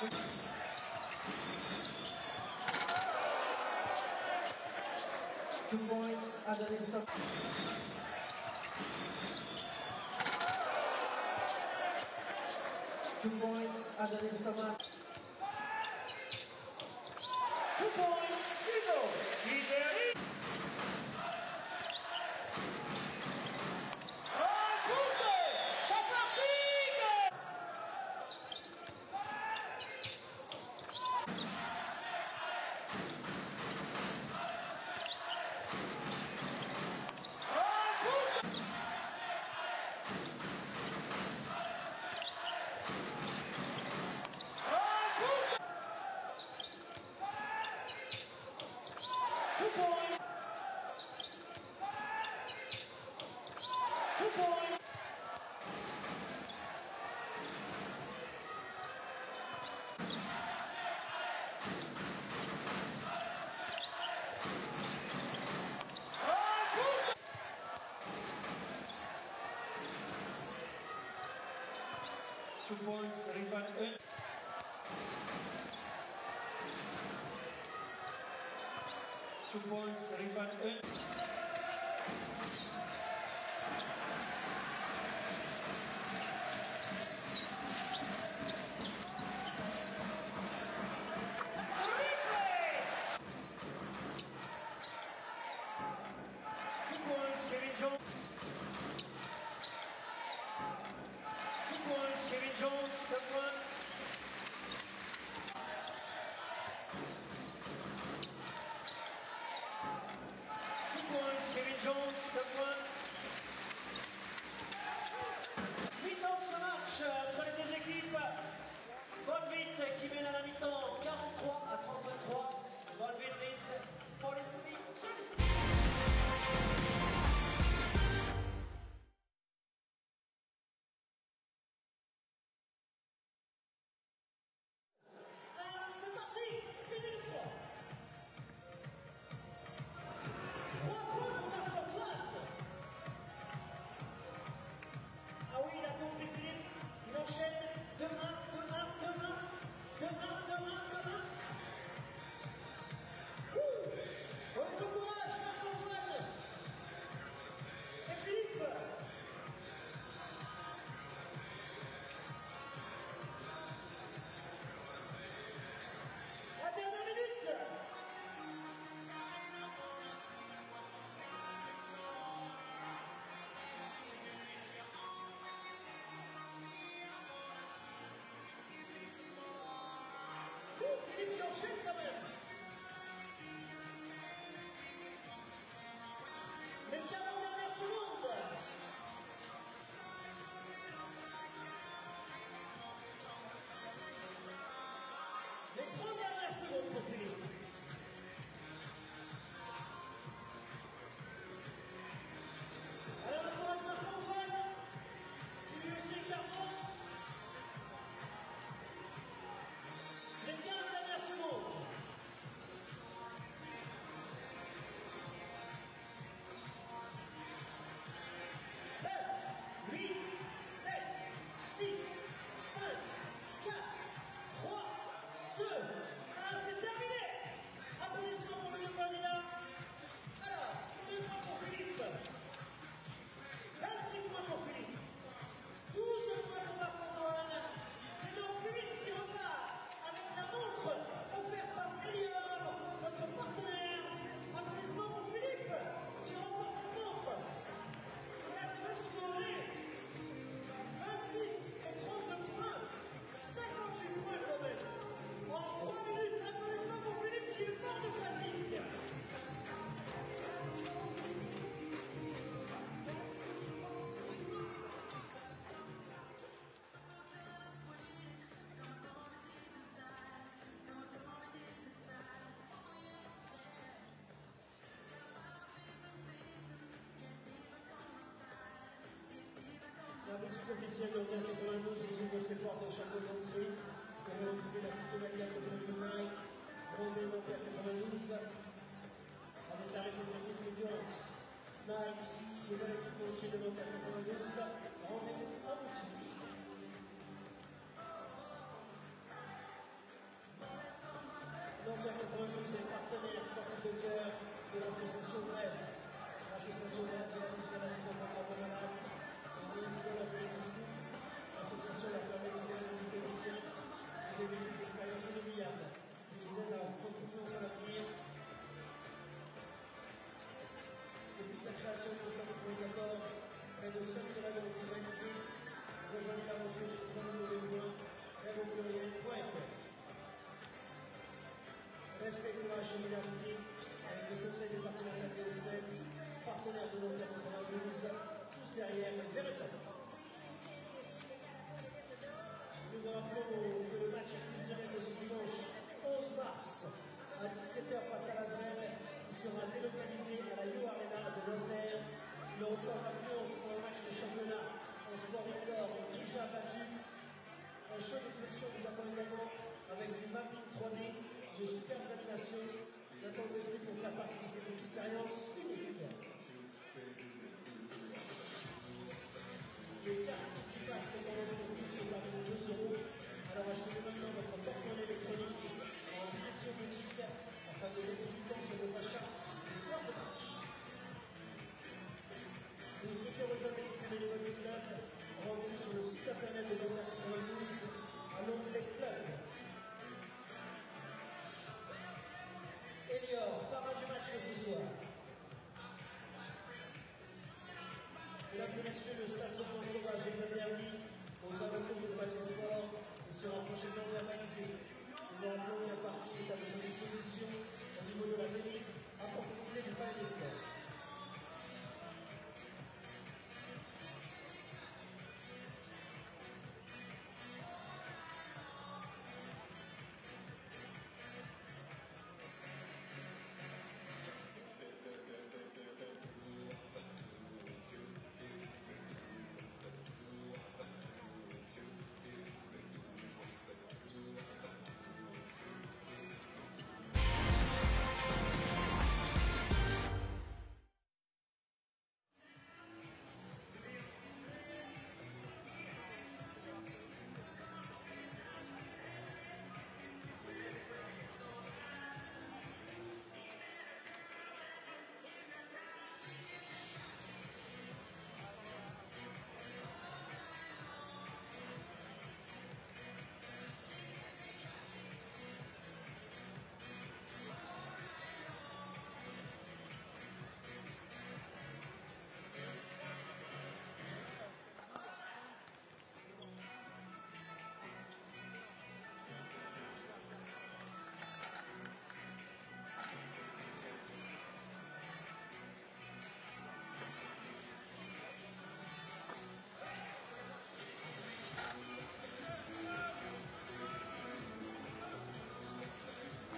2 points at the list of 2 points at the list of 2 points, Eagle. Two points, Rivan 1. 2 points, Rivan 1. Banvit qui mène à la mi-temps 43 à 33. Banvit leads 43. C'est parti, minute 3. 3 points pour Nanterre. Ah oui, il a compris Philippe. Il enchaîne de 1, de 1, de 1, de 1, de 1, de 1. On les encourage, Marc-Antoine. Et Philippe. La dernière minute. Philippe, il enchaîne quand même. Les 40 dernières secondes. Les 30 dernières secondes pour Philippe. Alors, on encourage Marc-Antoine. Il lui aussi le carton. Les 15 dernières secondes. 9, 8, 7, 6, 5, 4, 3, 2, 1, c'est terminé. Applaudissements pour le candidat. Alors, combien de points pour Philippe? 26 points pour Philippe. 12 points pour Marc-Antoine. C'est donc Philippe qui repart avec la montre offerte par Elior, notre partenaire. Applaudissements pour Philippe qui remporte cette montre. Il a même scoré 26 et 32 points, 58 points quand même. En 3 minutes, applaudissements pour Philippe qui est mort de fatigue. La boutique officielle de Nanterre 92 vous ouvre ses portes dans chaque d'entrée. Vous allez retrouver la petite manière de Nike, Nanterre 92, avec la République de violence. Nike, nouvelle équipe coachée de Nanterre 92, rendez-vous en boutique. 92 est partenaire sportif de cœur de l'association Rêve. L'association Rêve réalise maladies enfants de malades, organisant la vie de fou. L'association leur permet de s'élever du quotidien, de vivre des expériences inoubliables, qui les aident à prendre confiance en l'avenir. Depuis sa création en 1994, près de 7 kilomètres de organisés, rejoignez l'aventure sur www.rêveaupluriel.fr. Respect, courage, solidarité, avec le Conseil des partenariats de l'OCL, partenaires de Nanterre 92, tous derrière le véritable. Nous vous rappelons que le match exceptionnel de ce dimanche 11 mars à 17h face à l'Asvel, qui sera délocalisé à la Yo Arena de Nanterre. Le record d'affluence pour un match de championnat en sport indoor est déjà battu. Un show d'exception nous attend également avec du Banvit 3D, de superbes animations. N'attendez plus pour faire partie de cette expérience unique. Les cartes qui s'y passent dans notre bus sont à 2 €. Alors achetez maintenant votre porte-monnaie électronique en billetterie boutique afin de gagner du temps sur vos achats et soir de match. Vous souhaitez rejoindre l'équipe bénévole du club, rendez-vous sur le site internet de Nanterre 92 à l'onglet Club. Elior, parrain du match de ce soir. Mesdames et messieurs, le stationnement sauvage est interdit aux alentours du Palais des Sports et sera prochainement réalisé. Nous rappelons que la partie est à votre disposition au niveau de la mairie à proximité du Palais des Sports.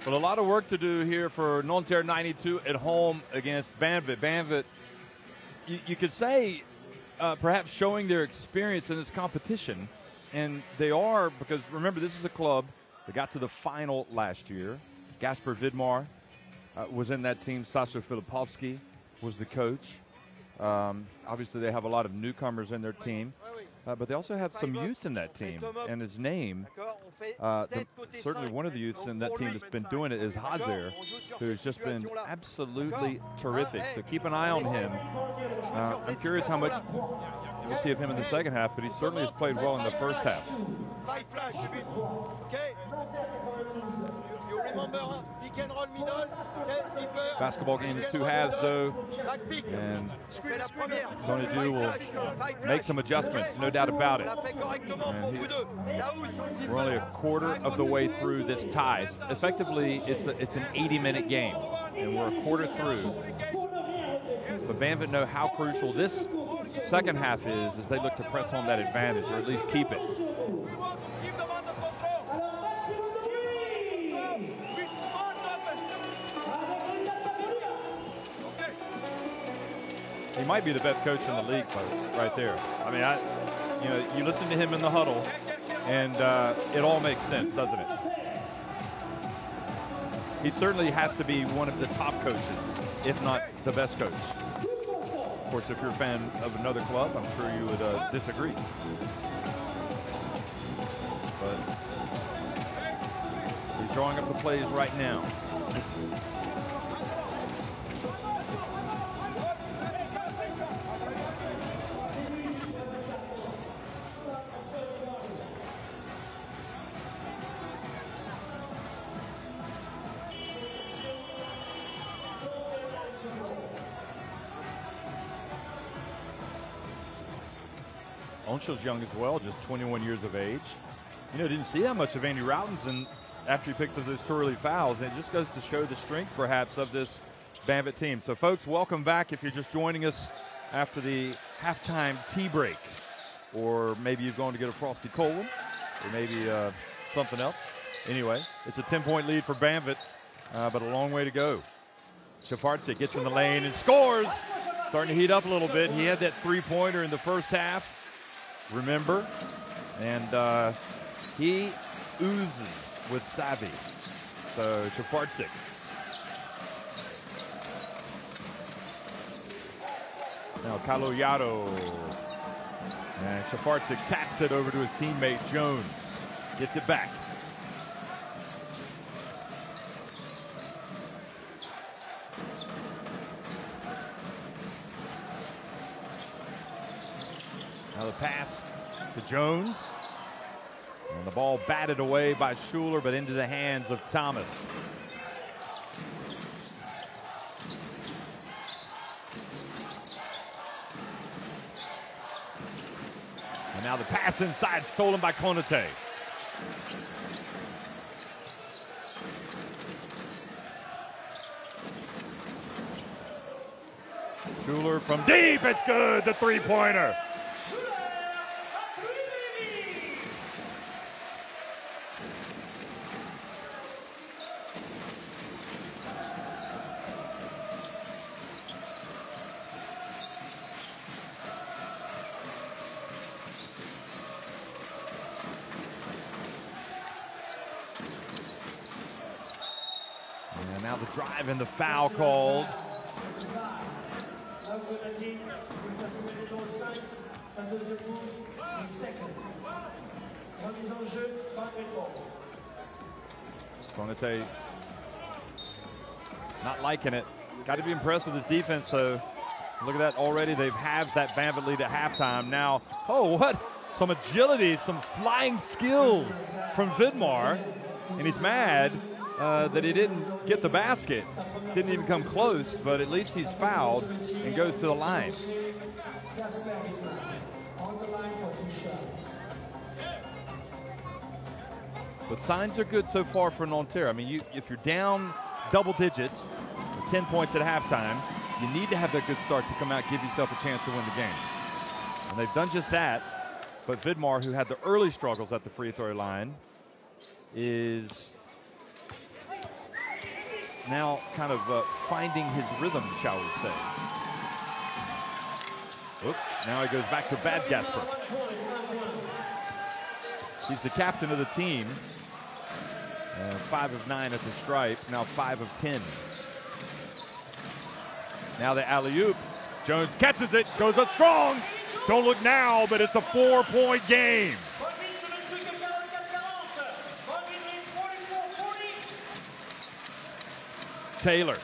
Well, a lot of work to do here for Nanterre 92 at home against Banvit. Banvit, you could say, perhaps showing their experience in this competition. And they are, because remember, this is a club that got to the final last year. Gasper Vidmar was in that team. Sasha Filipovsky was the coach. Obviously, they have a lot of newcomers in their team. But they also have some youth in that team, and his name, certainly one of the youths in that team that's been doing it is Hazer, who's just been absolutely terrific. So keep an eye on him. I'm curious how much we'll see of him in the second half, but he certainly has played well in the first half. Basketball game is 2 halves, though, and Donadu will make some adjustments, no doubt about it. We're only a quarter of the way through this tie. Effectively, it's an 80-minute game, and we're a quarter through. But Banvit know how crucial this second half is as they look to press on that advantage, or at least keep it. He might be the best coach in the league, folks, right there. I mean, you listen to him in the huddle, and it all makes sense, doesn't it? He certainly has to be one of the top coaches, if not the best coach. Of course, if you're a fan of another club, I'm sure you would disagree. But he's drawing up the plays right now. Onshill's young as well, just 21 years of age. You know, didn't see that much of Andy Routenson after he picked up those two early fouls, and it just goes to show the strength, perhaps, of this Banvit team. So, folks, welcome back if you're just joining us after the halftime tea break. Or maybe you've gone to get a Frosty cold one, or maybe something else. Anyway, it's a 10-point lead for Banvit, but a long way to go. Shafarczyk gets in the lane and scores. Starting to heat up a little bit. He had that three-pointer in the first half, remember? And he oozes with savvy. So Shafarczyk. Now Kaloyado. And Shafarczyk taps it over to his teammate Jones. Gets it back. Now the pass to Jones. And the ball batted away by Schuler, but into the hands of Thomas. And now the pass inside, stolen by Konate. Schuler from deep, it's good, the three-pointer. And now the drive and the foul called. Konate not liking it. Got to be impressed with his defense, though. Look at that already. They've halved that Banvit lead at halftime. Now, oh, what? Some agility, some flying skills from Vidmar. And he's mad that he didn't get the basket. Didn't even come close, but at least he's fouled and goes to the line. But signs are good so far for Nanterre. I mean, if you're down double digits, 10 points at halftime, you need to have that good start to come out, give yourself a chance to win the game. And they've done just that. But Vidmar, who had the early struggles at the free throw line, is now kind of finding his rhythm, shall we say. Oops, now he goes back to Bad Gasper. He's the captain of the team. 5 of 9 at the stripe, now 5 of 10. Now the alley-oop. Jones catches it, goes up strong. Don't look now, but it's a 4-point game. Taylor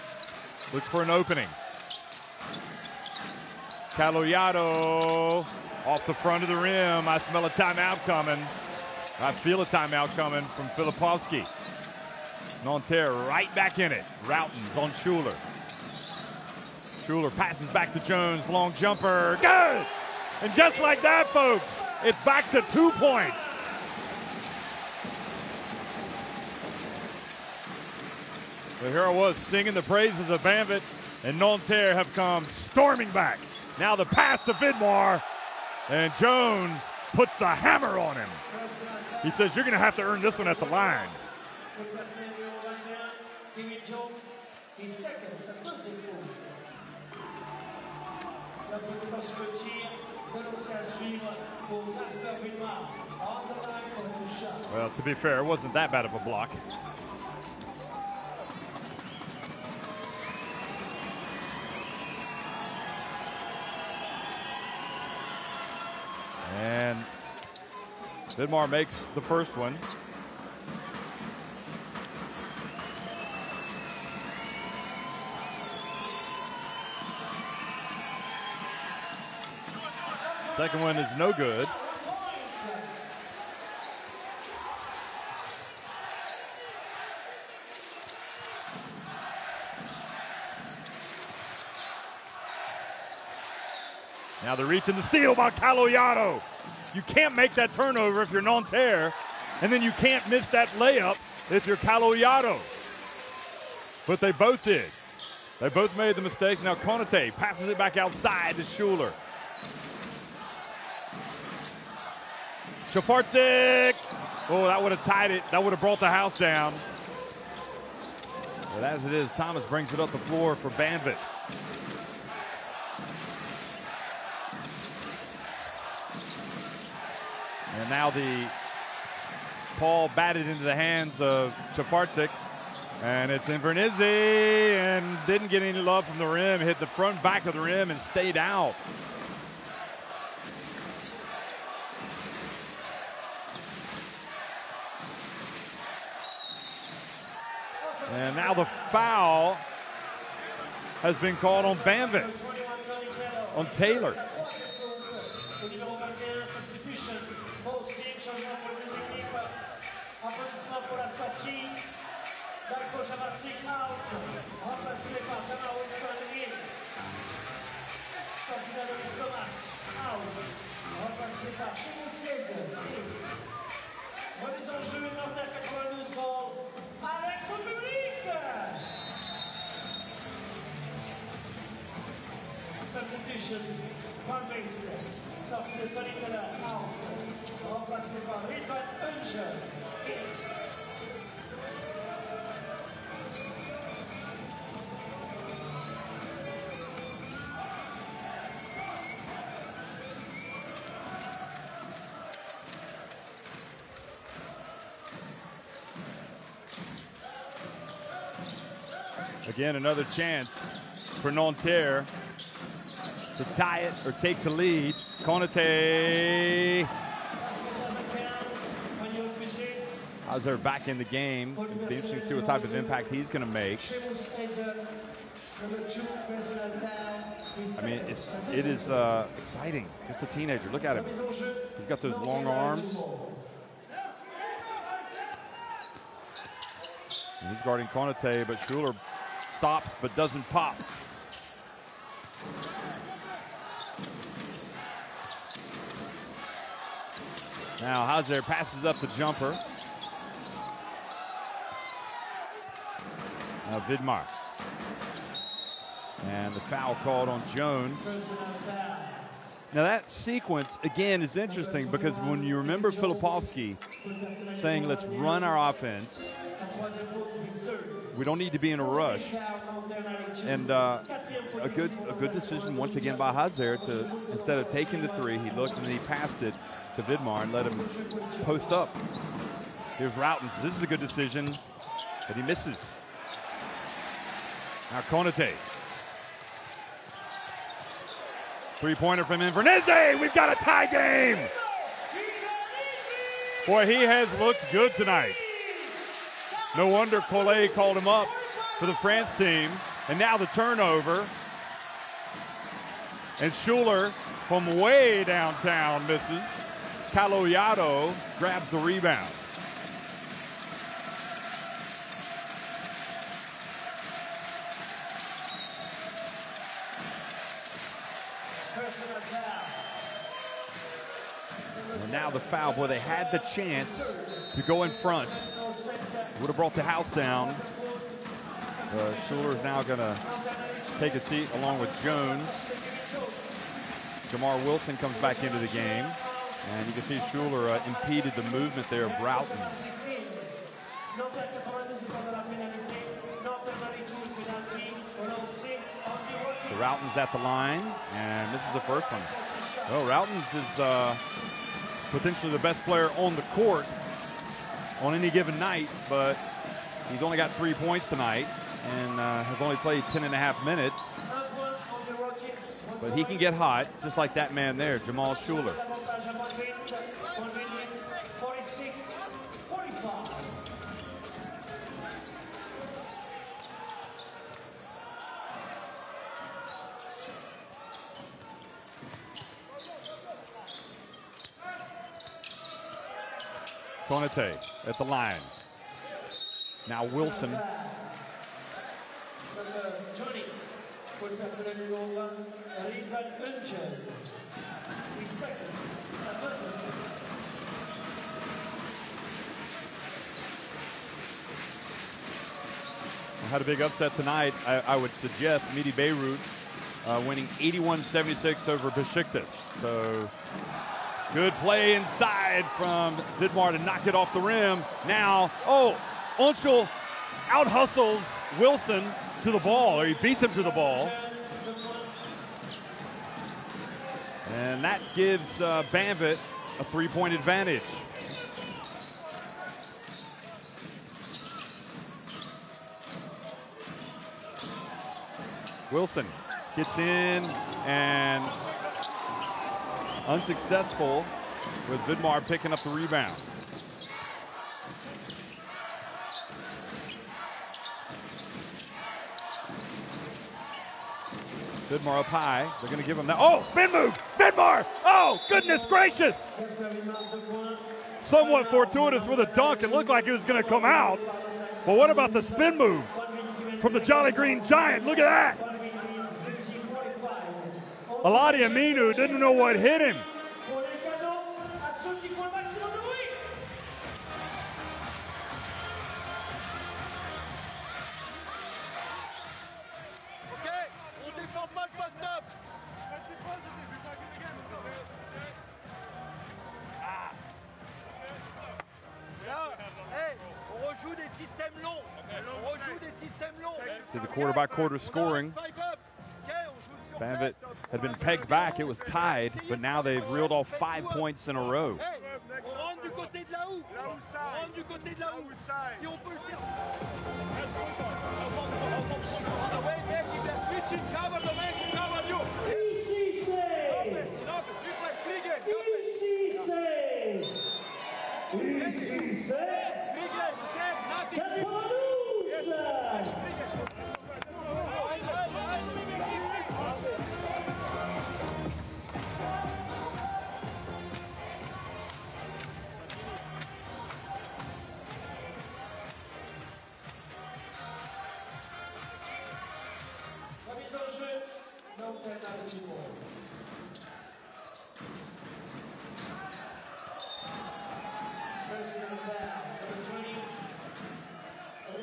looks for an opening. Kaloyado off the front of the rim. I smell a timeout coming. I feel a timeout coming from Filipovsky. Nanterre right back in it. Routen's on Schuler. Schuler passes back to Jones. Long jumper. Good! And just like that, folks, it's back to 2 points. So here I was singing the praises of Banvit, and Nanterre have come storming back. Now the pass to Vidmar, and Jones puts the hammer on him. He says, you're going to have to earn this one at the line. Well, to be fair, it wasn't that bad of a block. And Vidmar makes the first one. Second one is no good. Now the reach and the steal by Kaloyado. You can't make that turnover if you're Nanterre, and then you can't miss that layup if you're Caloyado. But they both did. They both made the mistake. Now Konate passes it back outside to Schuler. Shafarczyk. Oh, that would have tied it. That would have brought the house down. But as it is, Thomas brings it up the floor for Banvit. And now the ball batted into the hands of Shafarczyk. And it's Invernizzi, and didn't get any love from the rim. Hit the front back of the rim and stayed out. And now the foul has been called on Banvit, on Taylor. Remise en jeu, Nanterre 92 ball, avec son public. Substitution, Banvit, sorti de Tony Keller, out, remplacé par Ridvan Unger. Again, another chance for Nanterre to tie it or take the lead. Konate. Hauser back in the game. It'll be interesting to see what type of impact he's going to make. I mean, it is exciting. Just a teenager. Look at him. He's got those long arms. And he's guarding Konate, but Schuler stops but doesn't pop. Now Hauser passes up the jumper. Now Vidmar. And the foul called on Jones. Now that sequence, again, is interesting because when you remember Filipovsky saying, let's run our offense, we don't need to be in a rush. And a good decision once again by Hauser to, instead of taking the three, he looked and then he passed it to Vidmar and let him post up. Here's Routens. This is a good decision, but he misses. Now Konate. Three-pointer from Invernizzi. We've got a tie game. Boy, he has looked good tonight. No wonder Collet called him up for the France team. And now the turnover. And Schuler from way downtown misses. Caloyado grabs the rebound. And now the foul. Boy, they had the chance to go in front. Would have brought the house down. Schuler is now going to take a seat along with Jones. Jamar Wilson comes back into the game. And you can see Schuler impeded the movement there of Routens. So Routens at the line, and this is the first one. Well, Routens is potentially the best player on the court on any given night, but he's only got 3 points tonight and has only played 10.5 minutes. But he can get hot, just like that man there, Jamal Schuler. Konate at the line. Now Wilson. personnel numéro 20, Ridvan Angel. He's second. Had a big upset tonight. I would suggest Midi Beirut winning 81-76 over Besiktas. So good play inside from Vidmar to knock it off the rim. Now, Onshul out-hustles Wilson to the ball, or he beats him to the ball. And that gives Banvit a 3-point advantage. Wilson gets in and unsuccessful with Vidmar picking up the rebound. Vidmar up high. They're going to give him that. Oh, spin move! Vidmar! Oh, goodness gracious! Somewhat fortuitous with a dunk. It looked like it was going to come out. But what about the spin move from the Jolly Green Giant? Look at that! Aladi Aminu didn't know what hit him. See the quarter-by-quarter scoring. Banvit had been pegged back. It was tied, but now they've reeled off 5 points in a row.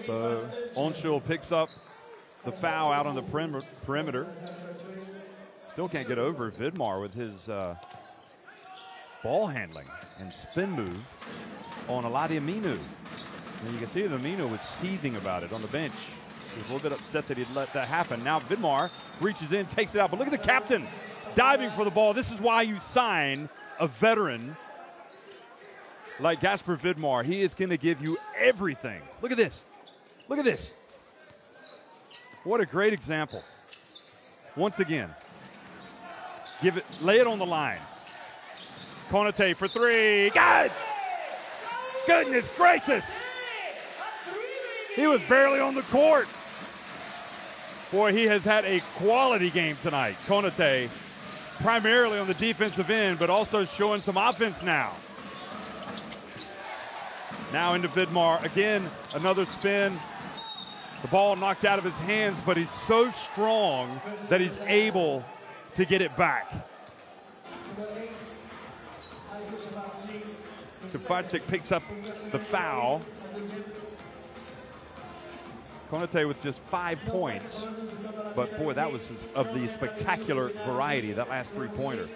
So Onshul picks up the foul out on the perimeter. Still can't get over Vidmar with his ball handling and spin move on Aladi Aminu. And you can see that Aminu was seething about it on the bench. He was a little bit upset that he'd let that happen. Now Vidmar reaches in, takes it out, but look at the captain diving for the ball. This is why you sign a veteran like Gasper Vidmar. He is going to give you everything. Look at this. Look at this. What a great example. Once again, lay it on the line. Konate for three. God! Goodness gracious! He was barely on the court. Boy, he has had a quality game tonight. Konate, primarily on the defensive end, but also showing some offense now. Now into Vidmar. Again, another spin. The ball knocked out of his hands, but he's so strong that he's able to get it back. Šefaček picks up the foul. Konate with just 5 points. But boy, that was of the spectacular variety, that last three-pointer.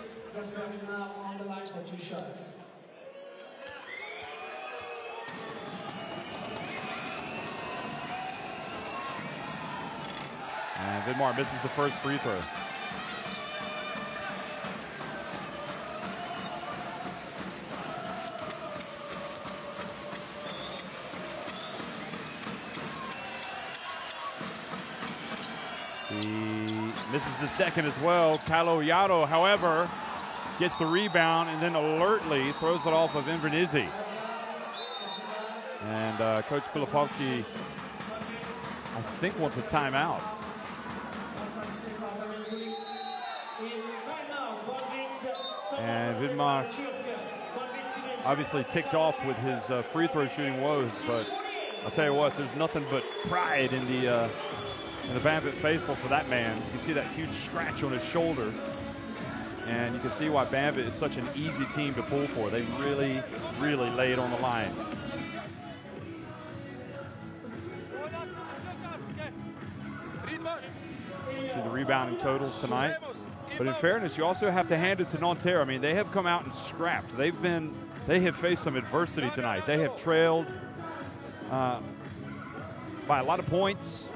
And Vidmar misses the first free throw. He misses the second as well. Kaloyato, however, gets the rebound and then alertly throws it off of Invernizzi. And Coach Filipovski, I think, wants a timeout. And Vidmar obviously ticked off with his free throw shooting woes, but I'll tell you what, there's nothing but pride in the and the Banvit faithful for that man. You see that huge scratch on his shoulder. And you can see why Banvit is such an easy team to pull for. They really, really lay it on the line. See the rebounding totals tonight. But in fairness, you also have to hand it to Nanterre. I mean, they have come out and scrapped. They have faced some adversity tonight. They have trailed by a lot of points,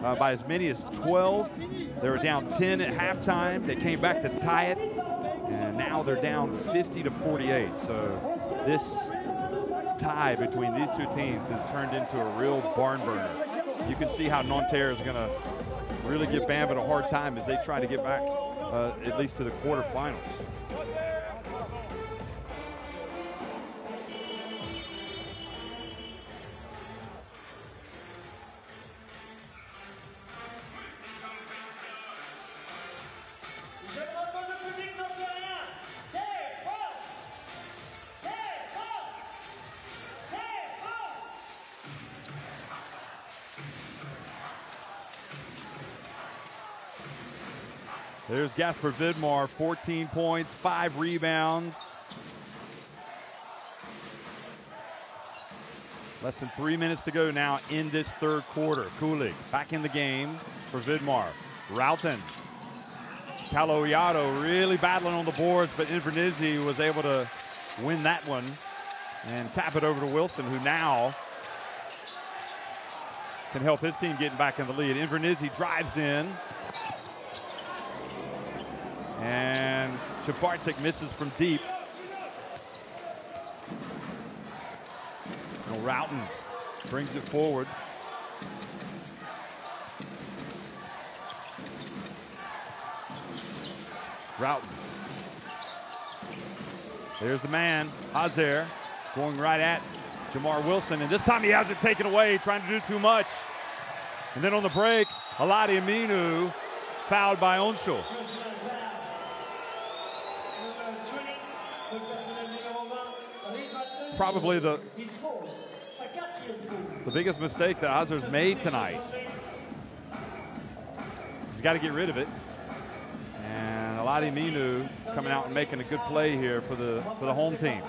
by as many as 12. They were down 10 at halftime. They came back to tie it, and now they're down 50-48. So this tie between these two teams has turned into a real barn burner. You can see how Nanterre is going to really give Banvit a hard time as they try to get back at least to the quarterfinals. There's Gasper Vidmar, 14 points, 5 rebounds. Less than 3 minutes to go now in this third quarter. Kulig back in the game for Vidmar. Routens. Caloiado really battling on the boards, but Inverness was able to win that one and tap it over to Wilson, who now can help his team getting back in the lead. Inverness drives in. And Shafarczyk misses from deep. And Routens brings it forward. Routens. There's the man, Hazer, going right at Jamar Wilson. And this time he has it taken away, trying to do too much. And then on the break, Aladi Aminu fouled by Onshul. Probably the biggest mistake that Hazard's made tonight. He's got to get rid of it. And Aladi Minu coming out and making a good play here for the home team.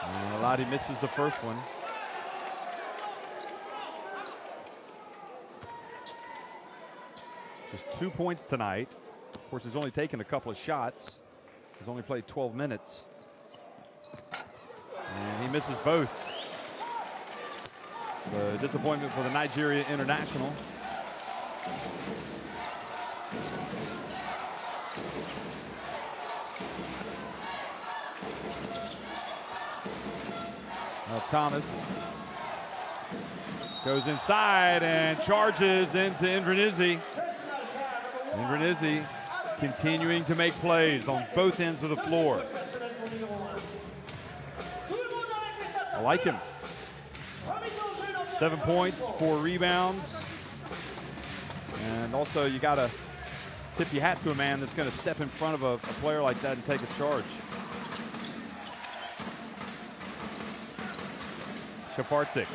And Aladi misses the first one. Just 2 points tonight. Of course, he's only taken a couple of shots. He's only played 12 minutes. And he misses both. The disappointment for the Nigeria international. Now Thomas goes inside and charges into Inverness. Inverness continuing to make plays on both ends of the floor. I like him. 7 points, 4 rebounds. And also you got to tip your hat to a man that's going to step in front of a player like that and take a charge. Shafarczyk.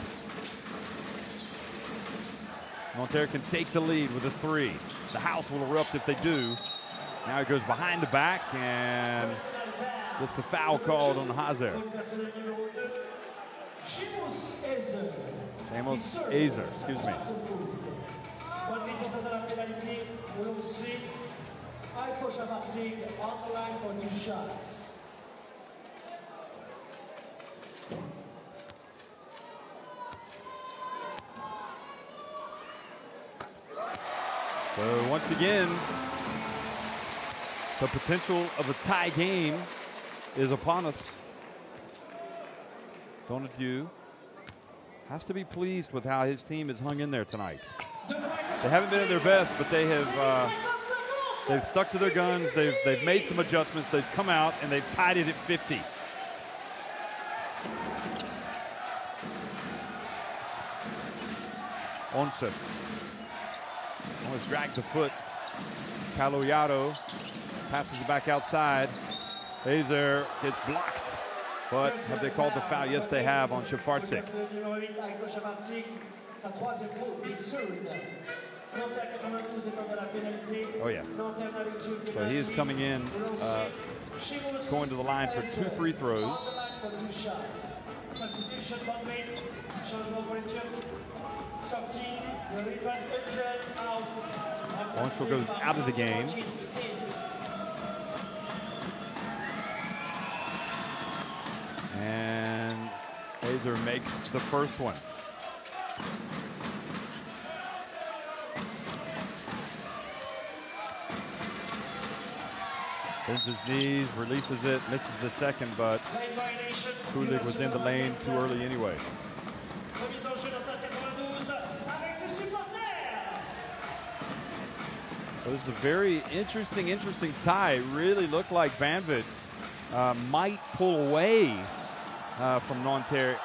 Nanterre can take the lead with a 3. The house will erupt if they do. Now he goes behind the back and gets the foul called on Hazer. Amos Azer, excuse me. So once again, the potential of a tie game is upon us. Donadieu has to be pleased with how his team has hung in there tonight. They haven't been at their best, but they have they've stuck to their guns. They've made some adjustments. They've come out and they've tied it at 50. Onset almost dragged the foot. Caloiado passes it back outside. Hazer gets blocked. But have they called the foul? Yes, they have on Shafarczyk. Oh, yeah. So he is coming in, going to the line for 2 free throws. Onshore goes out of the game. And Hazer makes the first one. Bends his knees, releases it, misses the second, but Kulig was in the lane too early anyway. Well, this is a very interesting tie. It really looked like Banvit might pull away from Nanterre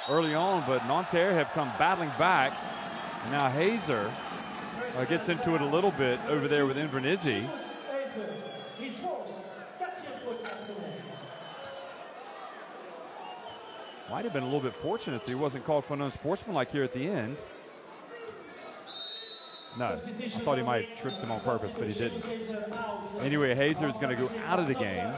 early on, but Nanterre have come battling back. And now Hazer gets into it a little bit over there with Invernizzi. Might have been a little bit fortunate that he wasn't called for an unsportsmanlike here at the end. No, I thought he might have tripped him on purpose, but he didn't. Anyway, Hazer is going to go out of the game.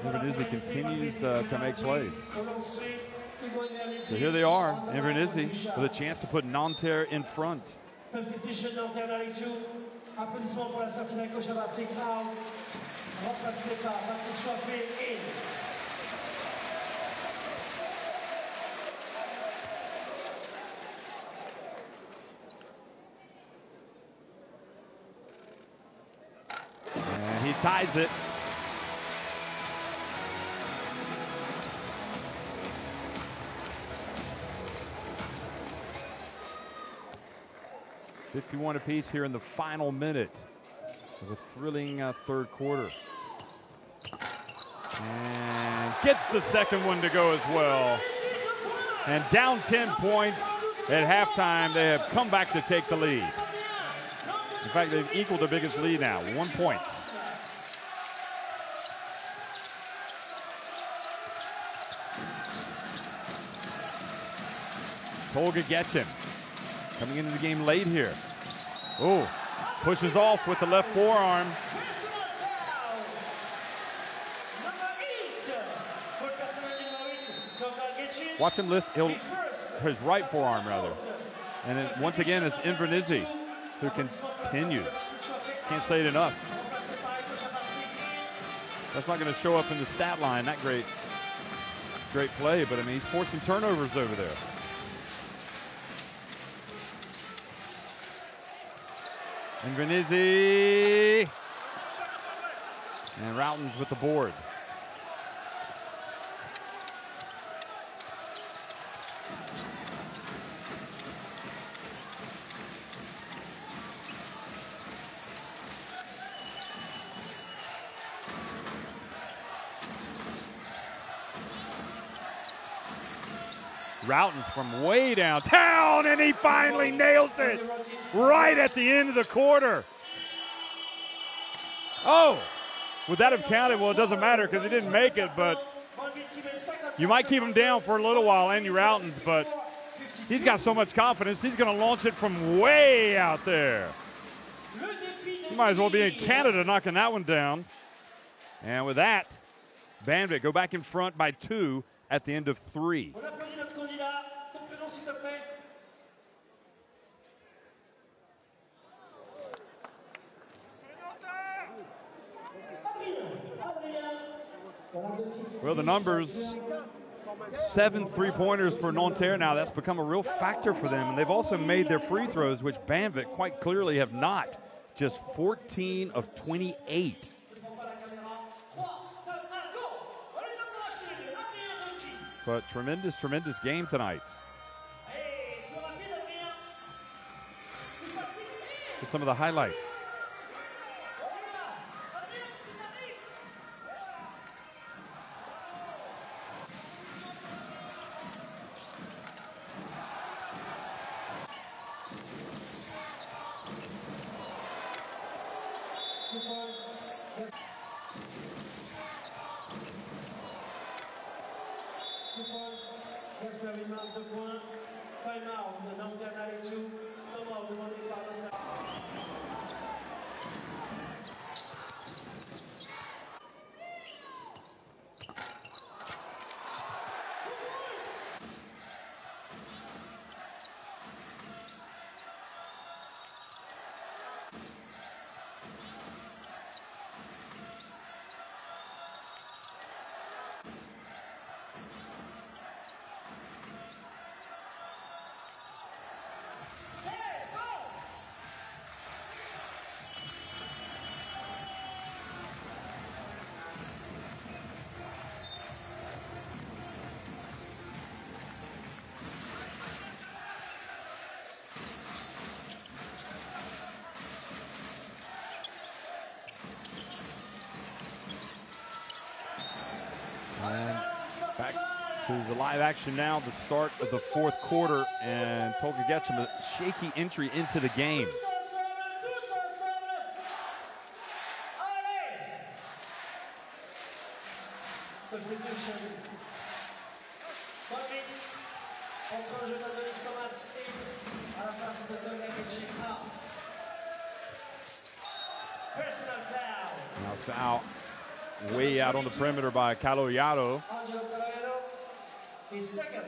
Invernizzi continues to make plays. So here they are, Invernizzi with a chance to put Nanterre in front. And he ties it. .51 apiece here in the final minute of a thrilling third quarter. And gets the second one to go as well. And down 10 points at halftime, they have come back to take the lead. In fact, they've equaled their biggest lead now, 1 point. Tolga gets him. Coming into the game late here. Oh, pushes off with the left forearm. Watch him lift his right forearm, rather. And then once again, it's Invernizzi who continues. Can't say it enough. That's not going to show up in the stat line. That great play, but I mean, he's forcing turnovers over there. Invernizzi. And Routen's with the board. Routen's from way downtown, and he finally nails it right at the end of the quarter. Oh, would that have counted? Well, it doesn't matter because he didn't make it, but you might keep him down for a little while, Andy Routen's, but he's got so much confidence, he's going to launch it from way out there. He might as well be in Canada knocking that one down. And with that, Banvit go back in front by 2 at the end of 3. Well, the numbers, 7 3-pointers for Nanterre now. That's become a real factor for them. And they've also made their free throws, which Banvit quite clearly have not. Just 14 of 28. But tremendous game tonight. Here's some of the highlights. points. Yes. 2 points. Yes, we have une marque de points. Time out. Nanterre 2. Comment demandé par Nanterre. And back to the live action now, the start of the fourth quarter, and Tolga Getchum, a shaky entry into the game. Substitution. Banvit. Contre jeu d'Adonis Thomas à la place de Tolga Getchum. Personal foul. Now foul way out on the perimeter by Caloyado. His second.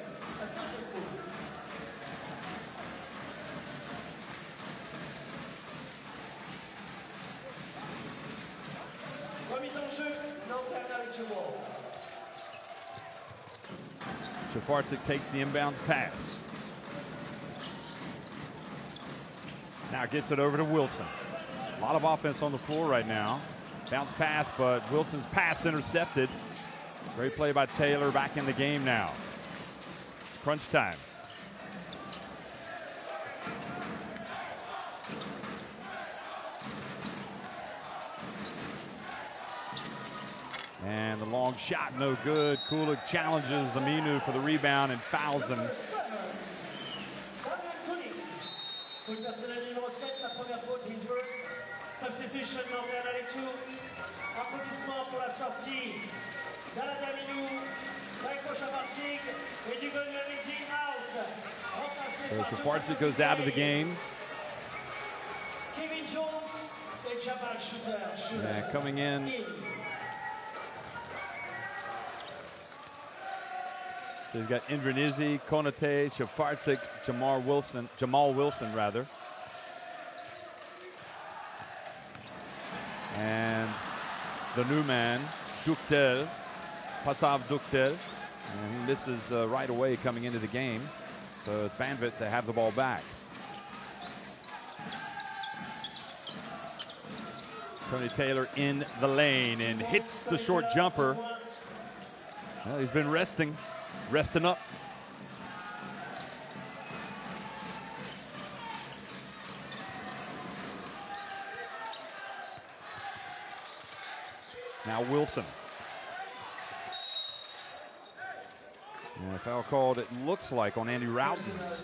Remise en jeu, Nanterre avec le ball. Shafarczyk takes the inbounds pass. Now gets it over to Wilson. A lot of offense on the floor right now. Bounce pass, but Wilson's pass intercepted. Great play by Taylor, back in the game now. Crunch time. And the long shot, no good. Kulik challenges Aminu for the rebound and fouls him. Substitution Nanterre 2. Applaudissements pour la sortie d'Aminu, Shafarczyk et du out. So Shafarczyk goes out of the game. Kevin Jones et Jamal Shooter. And coming in. So you've got Indranizzi, Konate, Shafarczyk, Jamal Wilson rather. And the new man, Duktel, Pasav Duktel. And he misses right away coming into the game. So it's Banvit to have the ball back. Tony Taylor in the lane and hits the short jumper. Well, he's been resting up. Now Wilson. And a foul called, it looks like, on Andy Routens.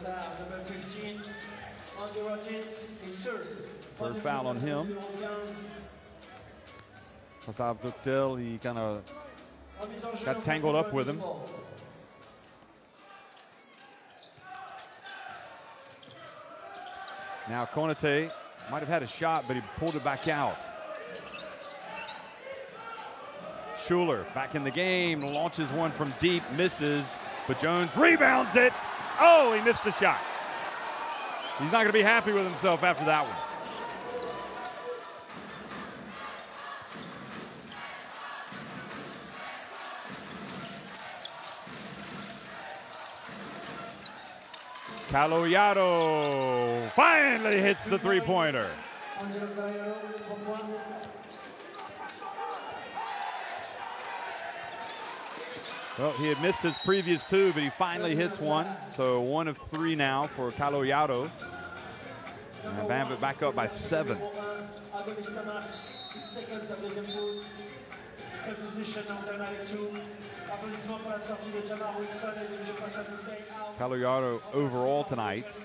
Third foul on him. Pasav Duktel, he kind of got tangled up with him. Now Konate might have had a shot, but he pulled it back out. Schuler back in the game, launches one from deep, misses, but Jones rebounds it. Oh, he missed the shot. He's not going to be happy with himself after that one. Caloyado finally hits the three-pointer. Well, he had missed his previous two, but he finally hits one. So 1 of 3 now for Caloyado. And Banvit back up by 7. Caloyado overall tonight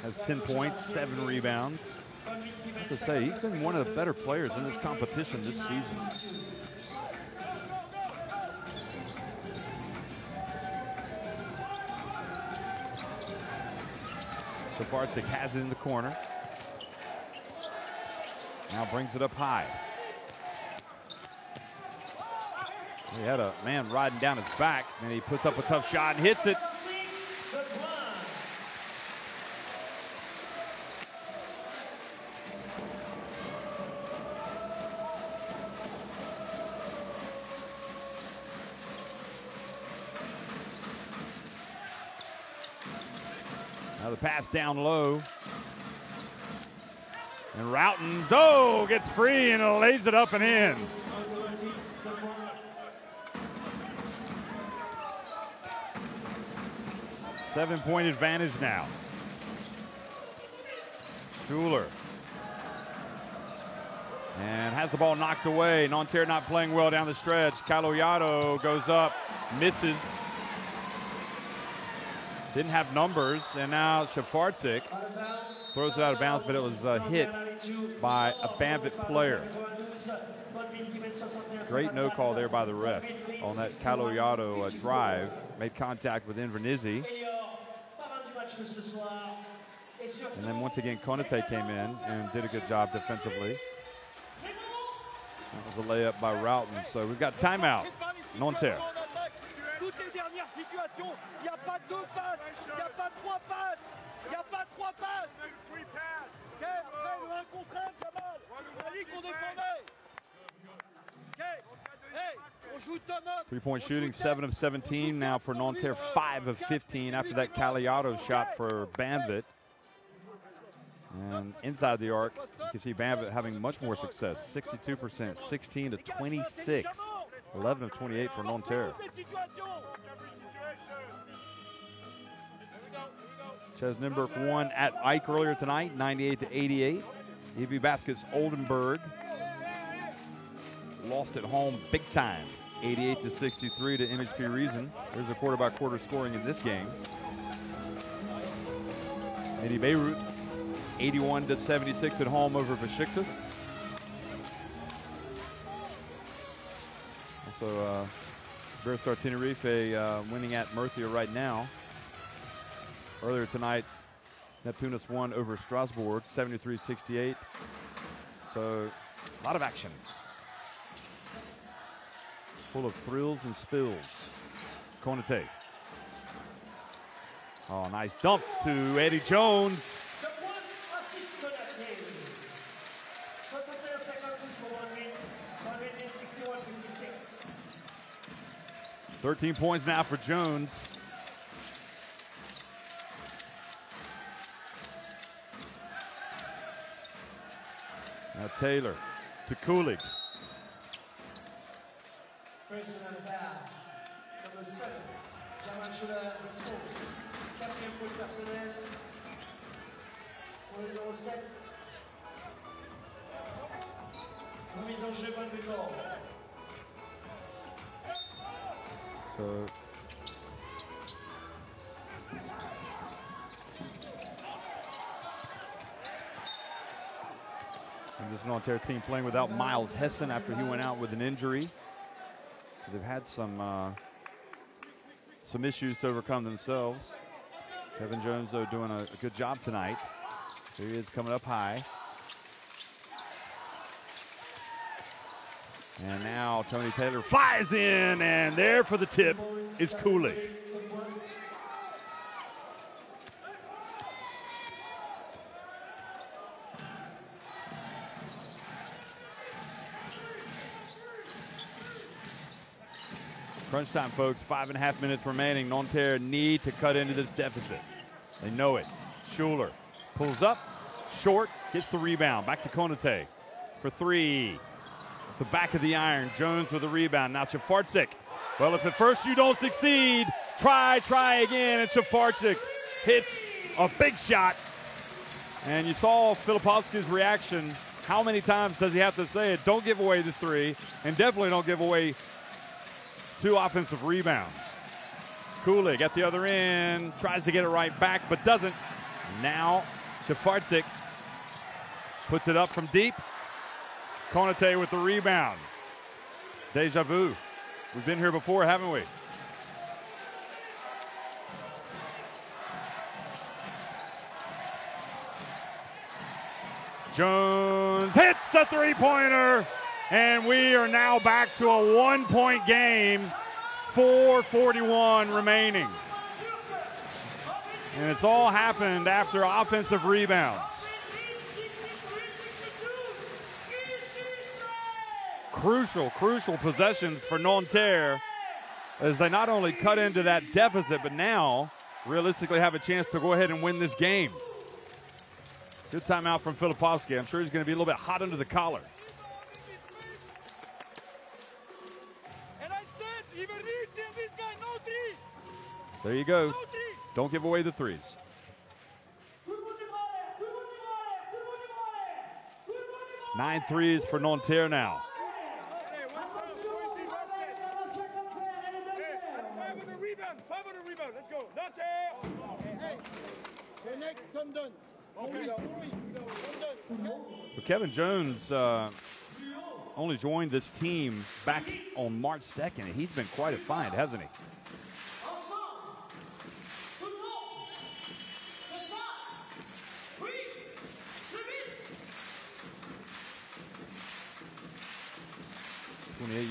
has 10 points, 7 rebounds. I have to say, he's been one of the better players in this competition this season. Shafarczyk has it in the corner. Now brings it up high. He had a man riding down his back, and he puts up a tough shot and hits it. Now the pass down low. And Routens, gets free and lays it up and in. Seven-point advantage now. Schuler. And has the ball knocked away. Nanterre not playing well down the stretch. Caloyado goes up, misses. Didn't have numbers, and now Shafarczyk throws it out of bounds, but it was hit by a Banvit player. Great no call there by the ref on that Caloyado drive. Made contact with Invernizzi. And then once again, Konate came in and did a good job defensively. That was a layup by Routens. So we've got timeout. Nanterre. Three-point shooting, 7 of 17 now for Nanterre, 5 of 15 after that Caloyado shot for Banvit. And inside the arc, you can see Banvit having much more success, 62%, 16 to 26, 11 of 28 for Nanterre. Ches Nimburg won at Ike earlier tonight, 98 to 88. EV Baskets Oldenburg lost at home big time, 88 to 63 to MHP Reason. There's a quarter-by-quarter scoring in this game. Medi Beirut, 81 to 76 at home over Besiktas. Also, Berstar Tenerife winning at Murcia right now. Earlier tonight, Neptunus won over Strasbourg, 73-68. So, a lot of action. Full of thrills and spills. Konate. Oh, nice dump to Eddie Jones. 13 points now for Jones. Now Taylor to Kulig. Personal foul, number 7, Jamal dispose. Quatrième faute personnelle pour le numéro 7. Remise en jeu, Banvit. So and this Nanterre team playing without Miles Hessen after he went out with an injury. So they've had some issues to overcome themselves. Kevin Jones, though, doing a good job tonight. Here he is coming up high. And now Tony Taylor flies in, and there for the tip is Kulig. Crunch time, folks. 5.5 minutes remaining. Nanterre need to cut into this deficit. They know it. Schuler pulls up, short, gets the rebound. Back to Konate for three. The back of the iron. Jones with the rebound. Now Shafarczyk. Well, if at first you don't succeed, try again. And Shafarczyk hits a big shot. And you saw Filipovsky's reaction. How many times does he have to say it? Don't give away the three, and definitely don't give away 2 offensive rebounds. Kulig at the other end, tries to get it right back, but doesn't. Now Shafarczyk Puts it up from deep. Konate with the rebound. Deja vu. We've been here before, haven't we? Jones hits a three-pointer, and we are now back to a 1-point game. 4:41 remaining. And it's all happened after offensive rebounds. Crucial possessions for Nanterre as they not only cut into that deficit, but now realistically have a chance to go ahead and win this game. Good timeout from Filipovsky. I'm sure he's going to be a little bit hot under the collar. And I said, even Rizzi and this guy, no three. There you go. No three. Don't give away the threes. 9 threes for Nanterre now. Five on the rebound. Let's go. Nanterre. Hey, next, come done. But Kevin Jones only joined this team back on March 2nd, and he's been quite a find, hasn't he?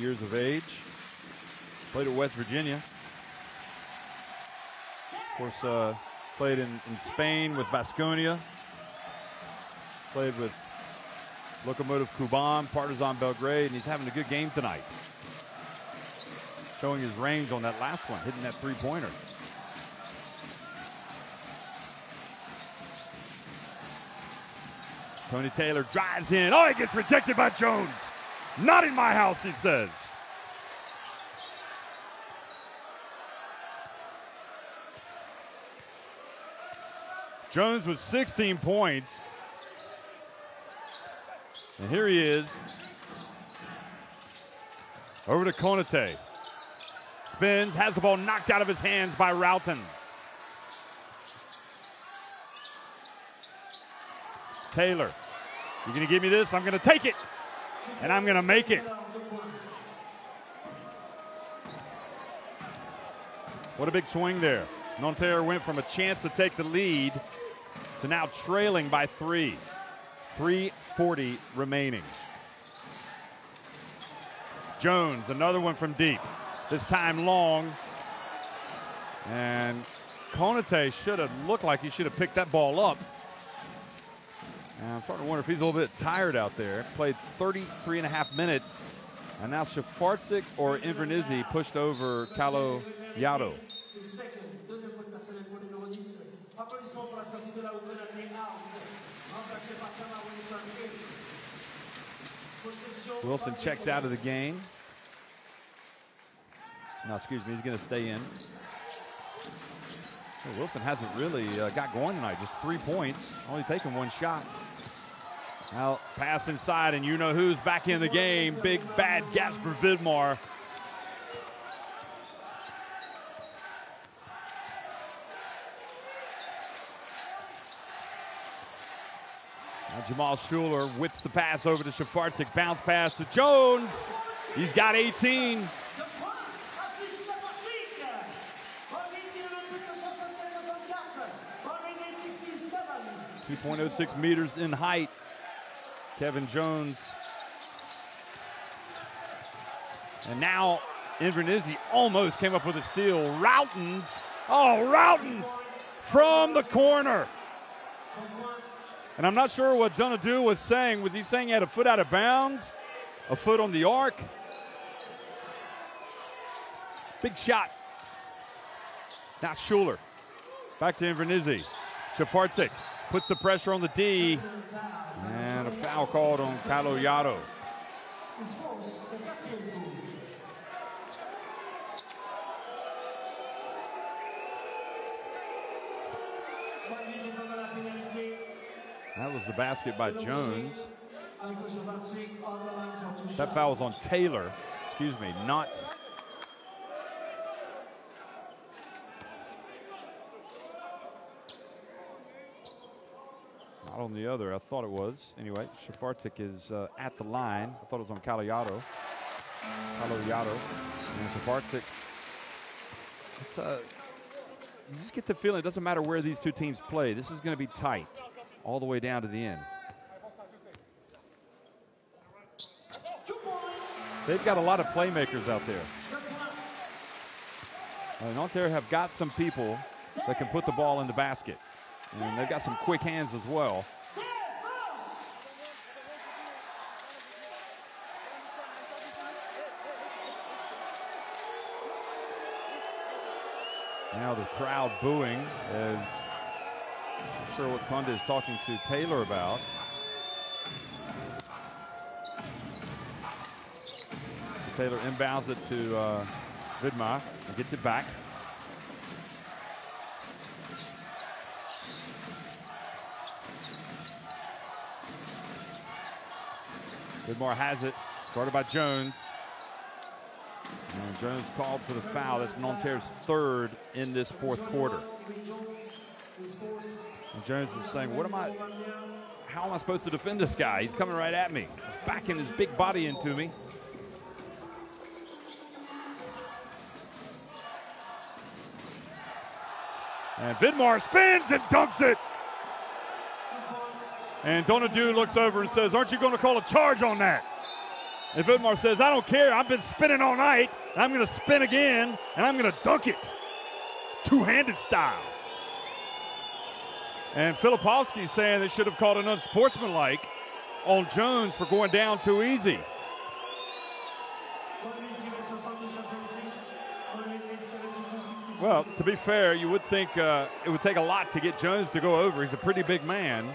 Years of age, played at West Virginia. Of course, played in Spain with Baskonia. Played with Lokomotiv Kuban, Partizan Belgrade, and he's having a good game tonight. Showing his range on that last one, hitting that three-pointer. Tony Taylor drives in. Oh, he gets rejected by Jones. Not in my house, he says. Jones with 16 points. And here he is. Over to Konate. Spins, has the ball knocked out of his hands by Routens. Taylor, you're going to give me this? I'm going to take it. And I'm going to make it. What a big swing there. Nanterre went from a chance to take the lead to now trailing by 3. 3:40 remaining. Jones, another one from deep. This time long. And Konate should have looked like he should have picked that ball up. And I'm starting to wonder if he's a little bit tired out there. Played 33.5 minutes. And now Shafarczyk or Invernizzi pushed over Kalo Yado. Wilson checks out of the game. No, excuse me, he's going to stay in. Well, Wilson hasn't really got going tonight. Just 3 points, only taking 1 shot. Now pass inside, and you know who's back in the game. Big bad Gasper Vidmar. Now Jamal Schuler whips the pass over to Shafarczyk. Bounce pass to Jones. He's got 18. 2.06 meters in height. Kevin Jones. And now Invernizzi almost came up with a steal. Routens. Oh, Routens from the corner. And I'm not sure what Donadue was saying. Was he saying he had a foot out of bounds? A foot on the arc? Big shot. Now Schuler. Back to Invernizzi. Shafarczyk puts the pressure on the D. And a foul called on Kalo Yado. That was the basket by Jones. That foul was on Taylor. Excuse me, not. Not on the other. I thought it was. Anyway, Shafarczyk is at the line. I thought it was on Caloyato. And Shafarczyk. You just get the feeling it doesn't matter where these two teams play. This is going to be tight all the way down to the end. They've got a lot of playmakers out there. Nanterre have got some people that can put the ball in the basket. And they've got some quick hands as well. Now the crowd booing as I'm sure what Kunde is talking to Taylor about. Taylor inbounds it to Vidmar and gets it back. Vidmar has it, started by Jones. And Jones called for the foul. That's Nanterre's third in this fourth quarter. And Jones is saying, how am I supposed to defend this guy? He's coming right at me. He's backing his big body into me. And Vidmar spins and dunks it. And Donadieu looks over and says, aren't you going to call a charge on that? And Vidmar says, I don't care. I've been spinning all night. I'm going to spin again, and I'm going to dunk it. Two-handed style. And Filipovsky's saying they should have called an unsportsmanlike on Jones for going down too easy. Well, to be fair, you would think it would take a lot to get Jones to go over. He's a pretty big man.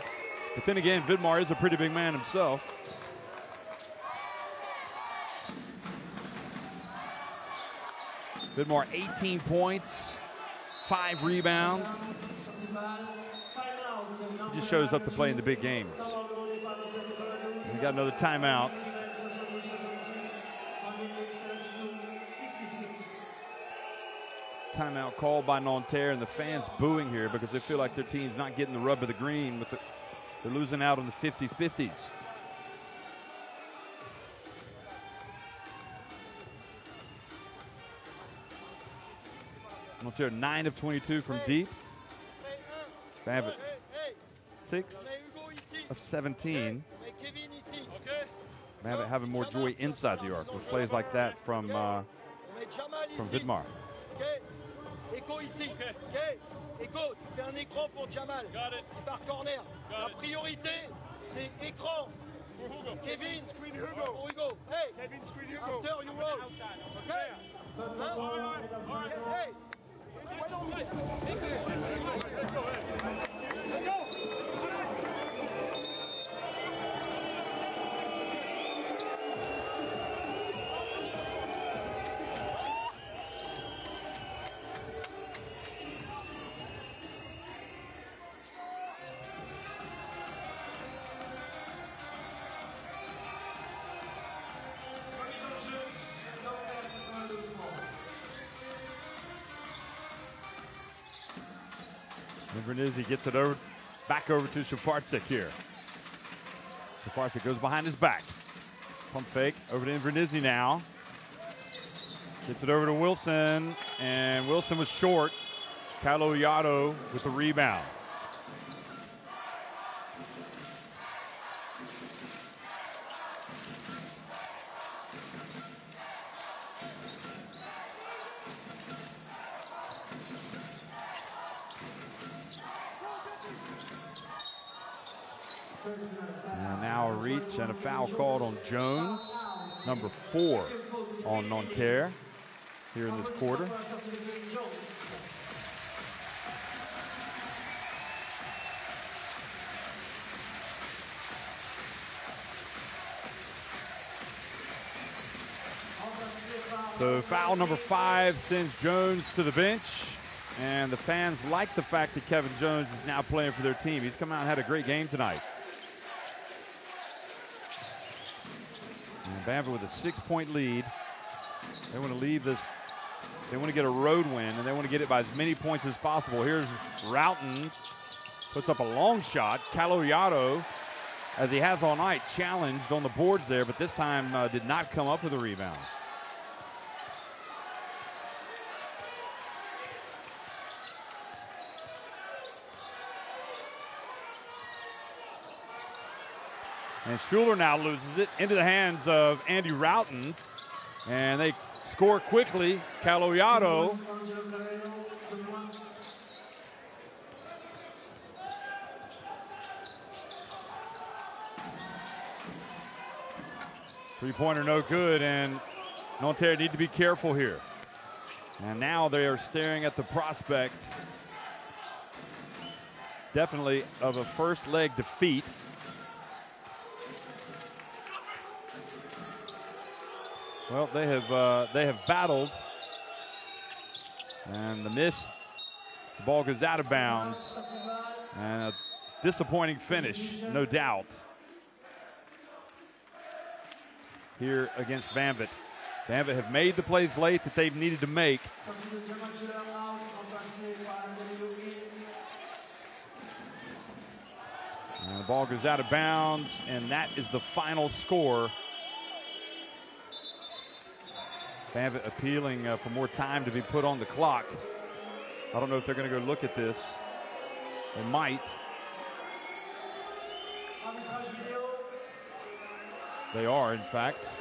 But then again, Vidmar is a pretty big man himself. Vidmar, 18 points, 5 rebounds. He just shows up to play in the big games. We got another timeout. Timeout called by Nanterre, and the fans booing here because they feel like their team's not getting the rub of the green. They're losing out on the 50-50s. Nanterre 9 of 22 from deep. Banvit 6 of 17. Banvit having more joy inside the arc with plays like that from Vidmar. Echo ici. Echo, tu fais un écran pour Jamal. Et par corner. La priorité, c'est écran. Kevin, screen Hugo. Pour Hugo. Hey, Kevin, screen Hugo. After you roll. Okay? Hey. Invernizzi gets it back over to Shafarczyk here. Shafarczyk goes behind his back. Pump fake over to Invernizzi now. Gets it over to Wilson, and Wilson was short. Caloyato with the rebound. And now a reach and a foul called on Jones, number 4 on Nanterre here in this quarter. So foul number 5 sends Jones to the bench. And the fans like the fact that Kevin Jones is now playing for their team. He's come out and had a great game tonight. And Banvit with a 6-point lead. They want to leave this. They want to get a road win, and they want to get it by as many points as possible. Here's Routens. puts up a long shot. Caloyado, as he has all night, challenged on the boards there, but this time did not come up with a rebound. And Schuler now loses it into the hands of Andy Routens, and they score quickly. Caloyado. Three-pointer no good, and Nanterre need to be careful here. And now they are staring at the prospect, definitely, of a first leg defeat. Well, they have battled, and the miss, the ball goes out of bounds, and a disappointing finish, no doubt, here against Banvit. Banvit have made the plays late that they've needed to make. And the ball goes out of bounds, and that is the final score. Banvit appealing for more time to be put on the clock. I don't know if they're going to go look at this. They might. They are, in fact.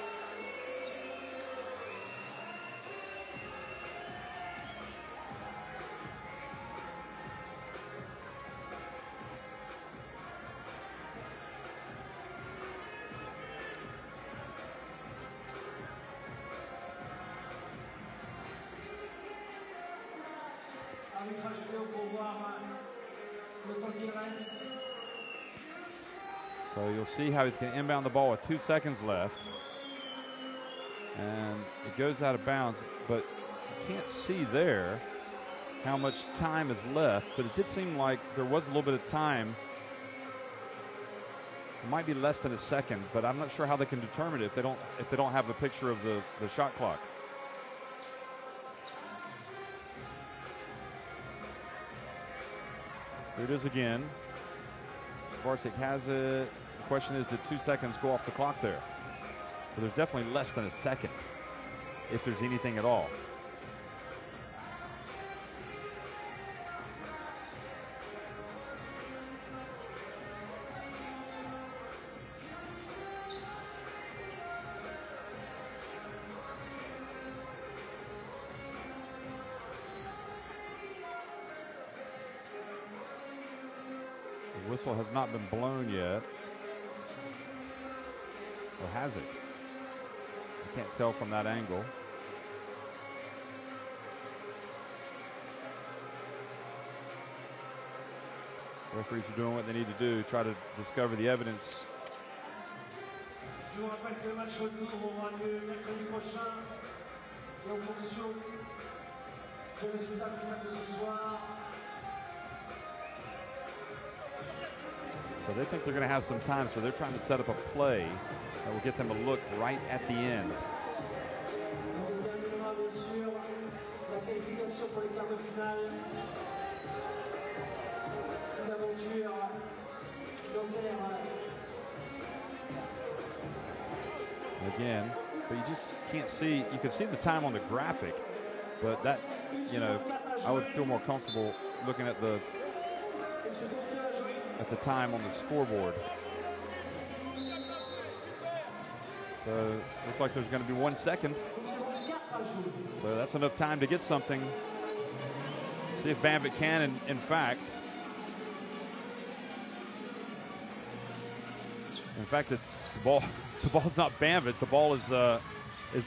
So you'll see how he's going to inbound the ball with 2 seconds left. And it goes out of bounds, but you can't see there how much time is left, but it did seem like there was a little bit of time. It might be less than a second, but I'm not sure how they can determine it if they don't have a picture of the shot clock. Here it is again. Varsik has it. The question is, did 2 seconds go off the clock there? But there's definitely less than a second, if there's anything at all. The whistle has not been blown yet. Or has it? I can't tell from that angle. Referees are doing what they need to do, try to discover the evidence. Je vous rappelle que le match retour aura lieu mercredi prochain. Et en fonction du résultat final de ce soir. So they think they're going to have some time, so they're trying to set up a play that will get them a look right at the end. Again, but you just can't see. You can see the time on the graphic, but that, you know, I would feel more comfortable looking at the time on the scoreboard. So looks like there's going to be 1 second. So that's enough time to get something. See if Banvit can, in fact. In fact, it's the ball. The ball's not Banvit. The ball is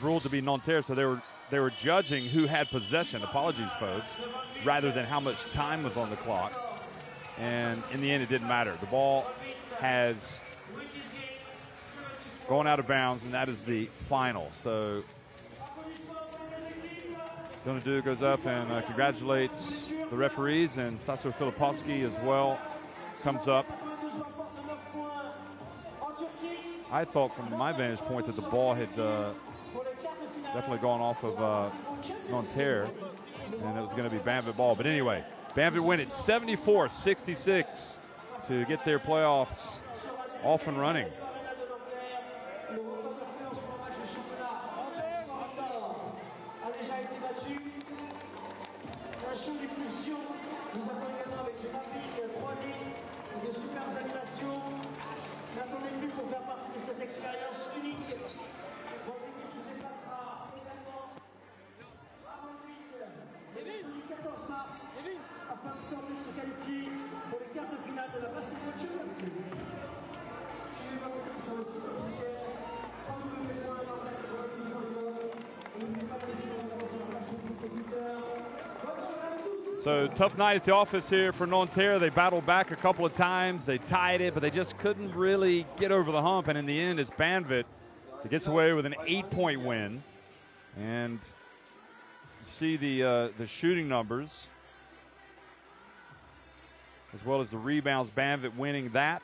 ruled to be Nanterre. So they were judging who had possession. Apologies, folks, rather than how much time was on the clock. And in the end, it didn't matter. The ball has gone out of bounds, and that is the final. So Donadu goes up and congratulates the referees, and Sasso Filipovsky as well comes up. I thought from my vantage point that the ball had definitely gone off of Nanterre, and it was going to be Banvit ball. But anyway, Banvit win it 74-66 to get their playoffs off and running. Nous avons également avec Banvit 3D de superbes animations. N'attendez plus pour faire partie de cette expérience unique. Votre équipe se déplacera également à Banvit le 14 mars afin de tenter de se qualifier pour les quarts de finale de la Basketball Champions League. Suivez-moi sur le site officiel www.nanterre.com et n'oubliez pas de laisser vos réponses sur la page Facebook et Twitter. Bonne soirée à tous. So tough night at the office here for Nanterre. They battled back a couple of times. They tied it, but they just couldn't really get over the hump. And in the end, it's Banvit that gets away with an 8-point win. And you see the shooting numbers as well as the rebounds. Banvit winning that.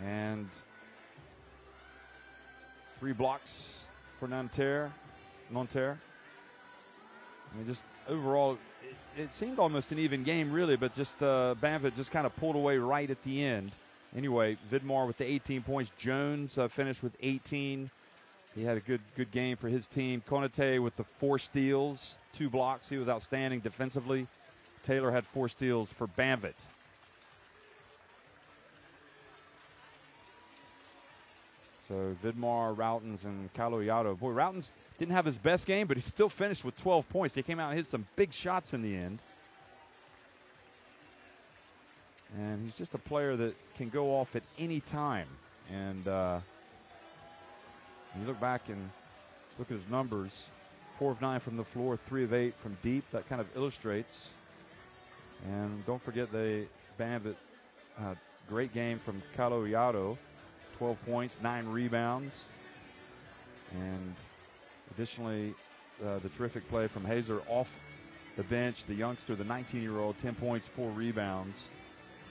And 3 blocks for Nanterre. I mean, just overall, it seemed almost an even game, really, but just Banvit just kind of pulled away right at the end. Anyway, Vidmar with the 18 points. Jones finished with 18. He had a good game for his team. Konate with the 4 steals, 2 blocks. He was outstanding defensively. Taylor had 4 steals for Banvit. So Vidmar, Routens, and Kaloyato. Boy, Routens didn't have his best game, but he still finished with 12 points. They came out and hit some big shots in the end. And he's just a player that can go off at any time. And you look back and look at his numbers. 4 of 9 from the floor, 3 of 8 from deep. That kind of illustrates. And don't forget Banvit, great game from Kaloyato. 12 points, 9 rebounds. And additionally, the terrific play from Hazer off the bench, the youngster, the 19-year-old, 10 points, 4 rebounds,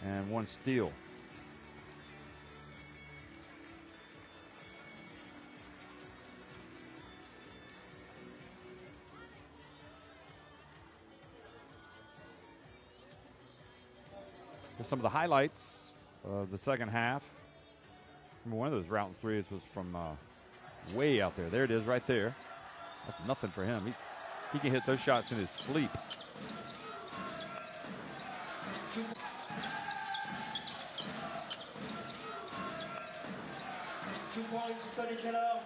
and 1 steal. Here's some of the highlights of the second half. One of those Routens threes was from way out there. There it is right there. That's nothing for him. He can hit those shots in his sleep. Two points, Tony Keller.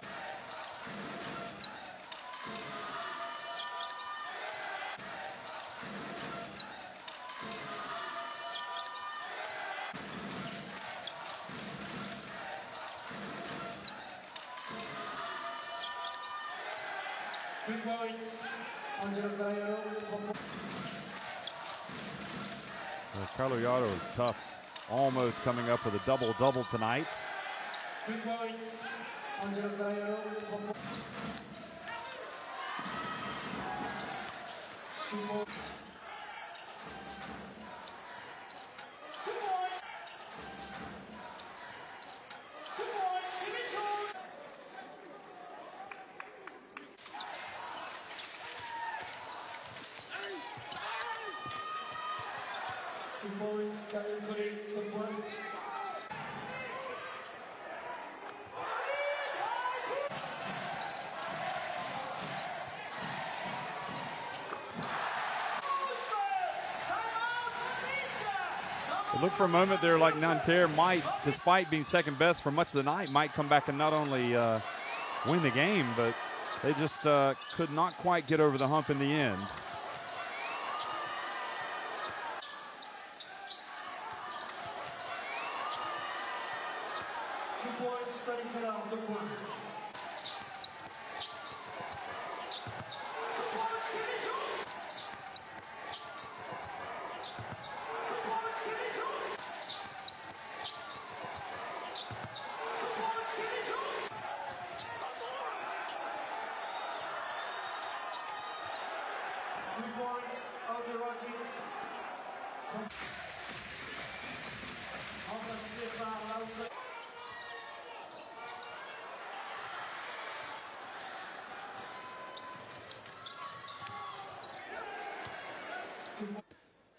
Kaloyato is tough, almost coming up with a double-double tonight. 3 points, Angelo Carriero. 2 points. 2 points. 2 points, finish on. 2 points, Daniel Collet, 2 points. It looked for a moment there like Nanterre might, despite being second best for much of the night, might come back and not only win the game, but they just could not quite get over the hump in the end.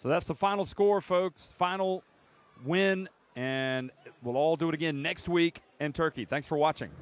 So that's the final score, folks. Final win, and we'll all do it again next week in Turkey. Thanks for watching.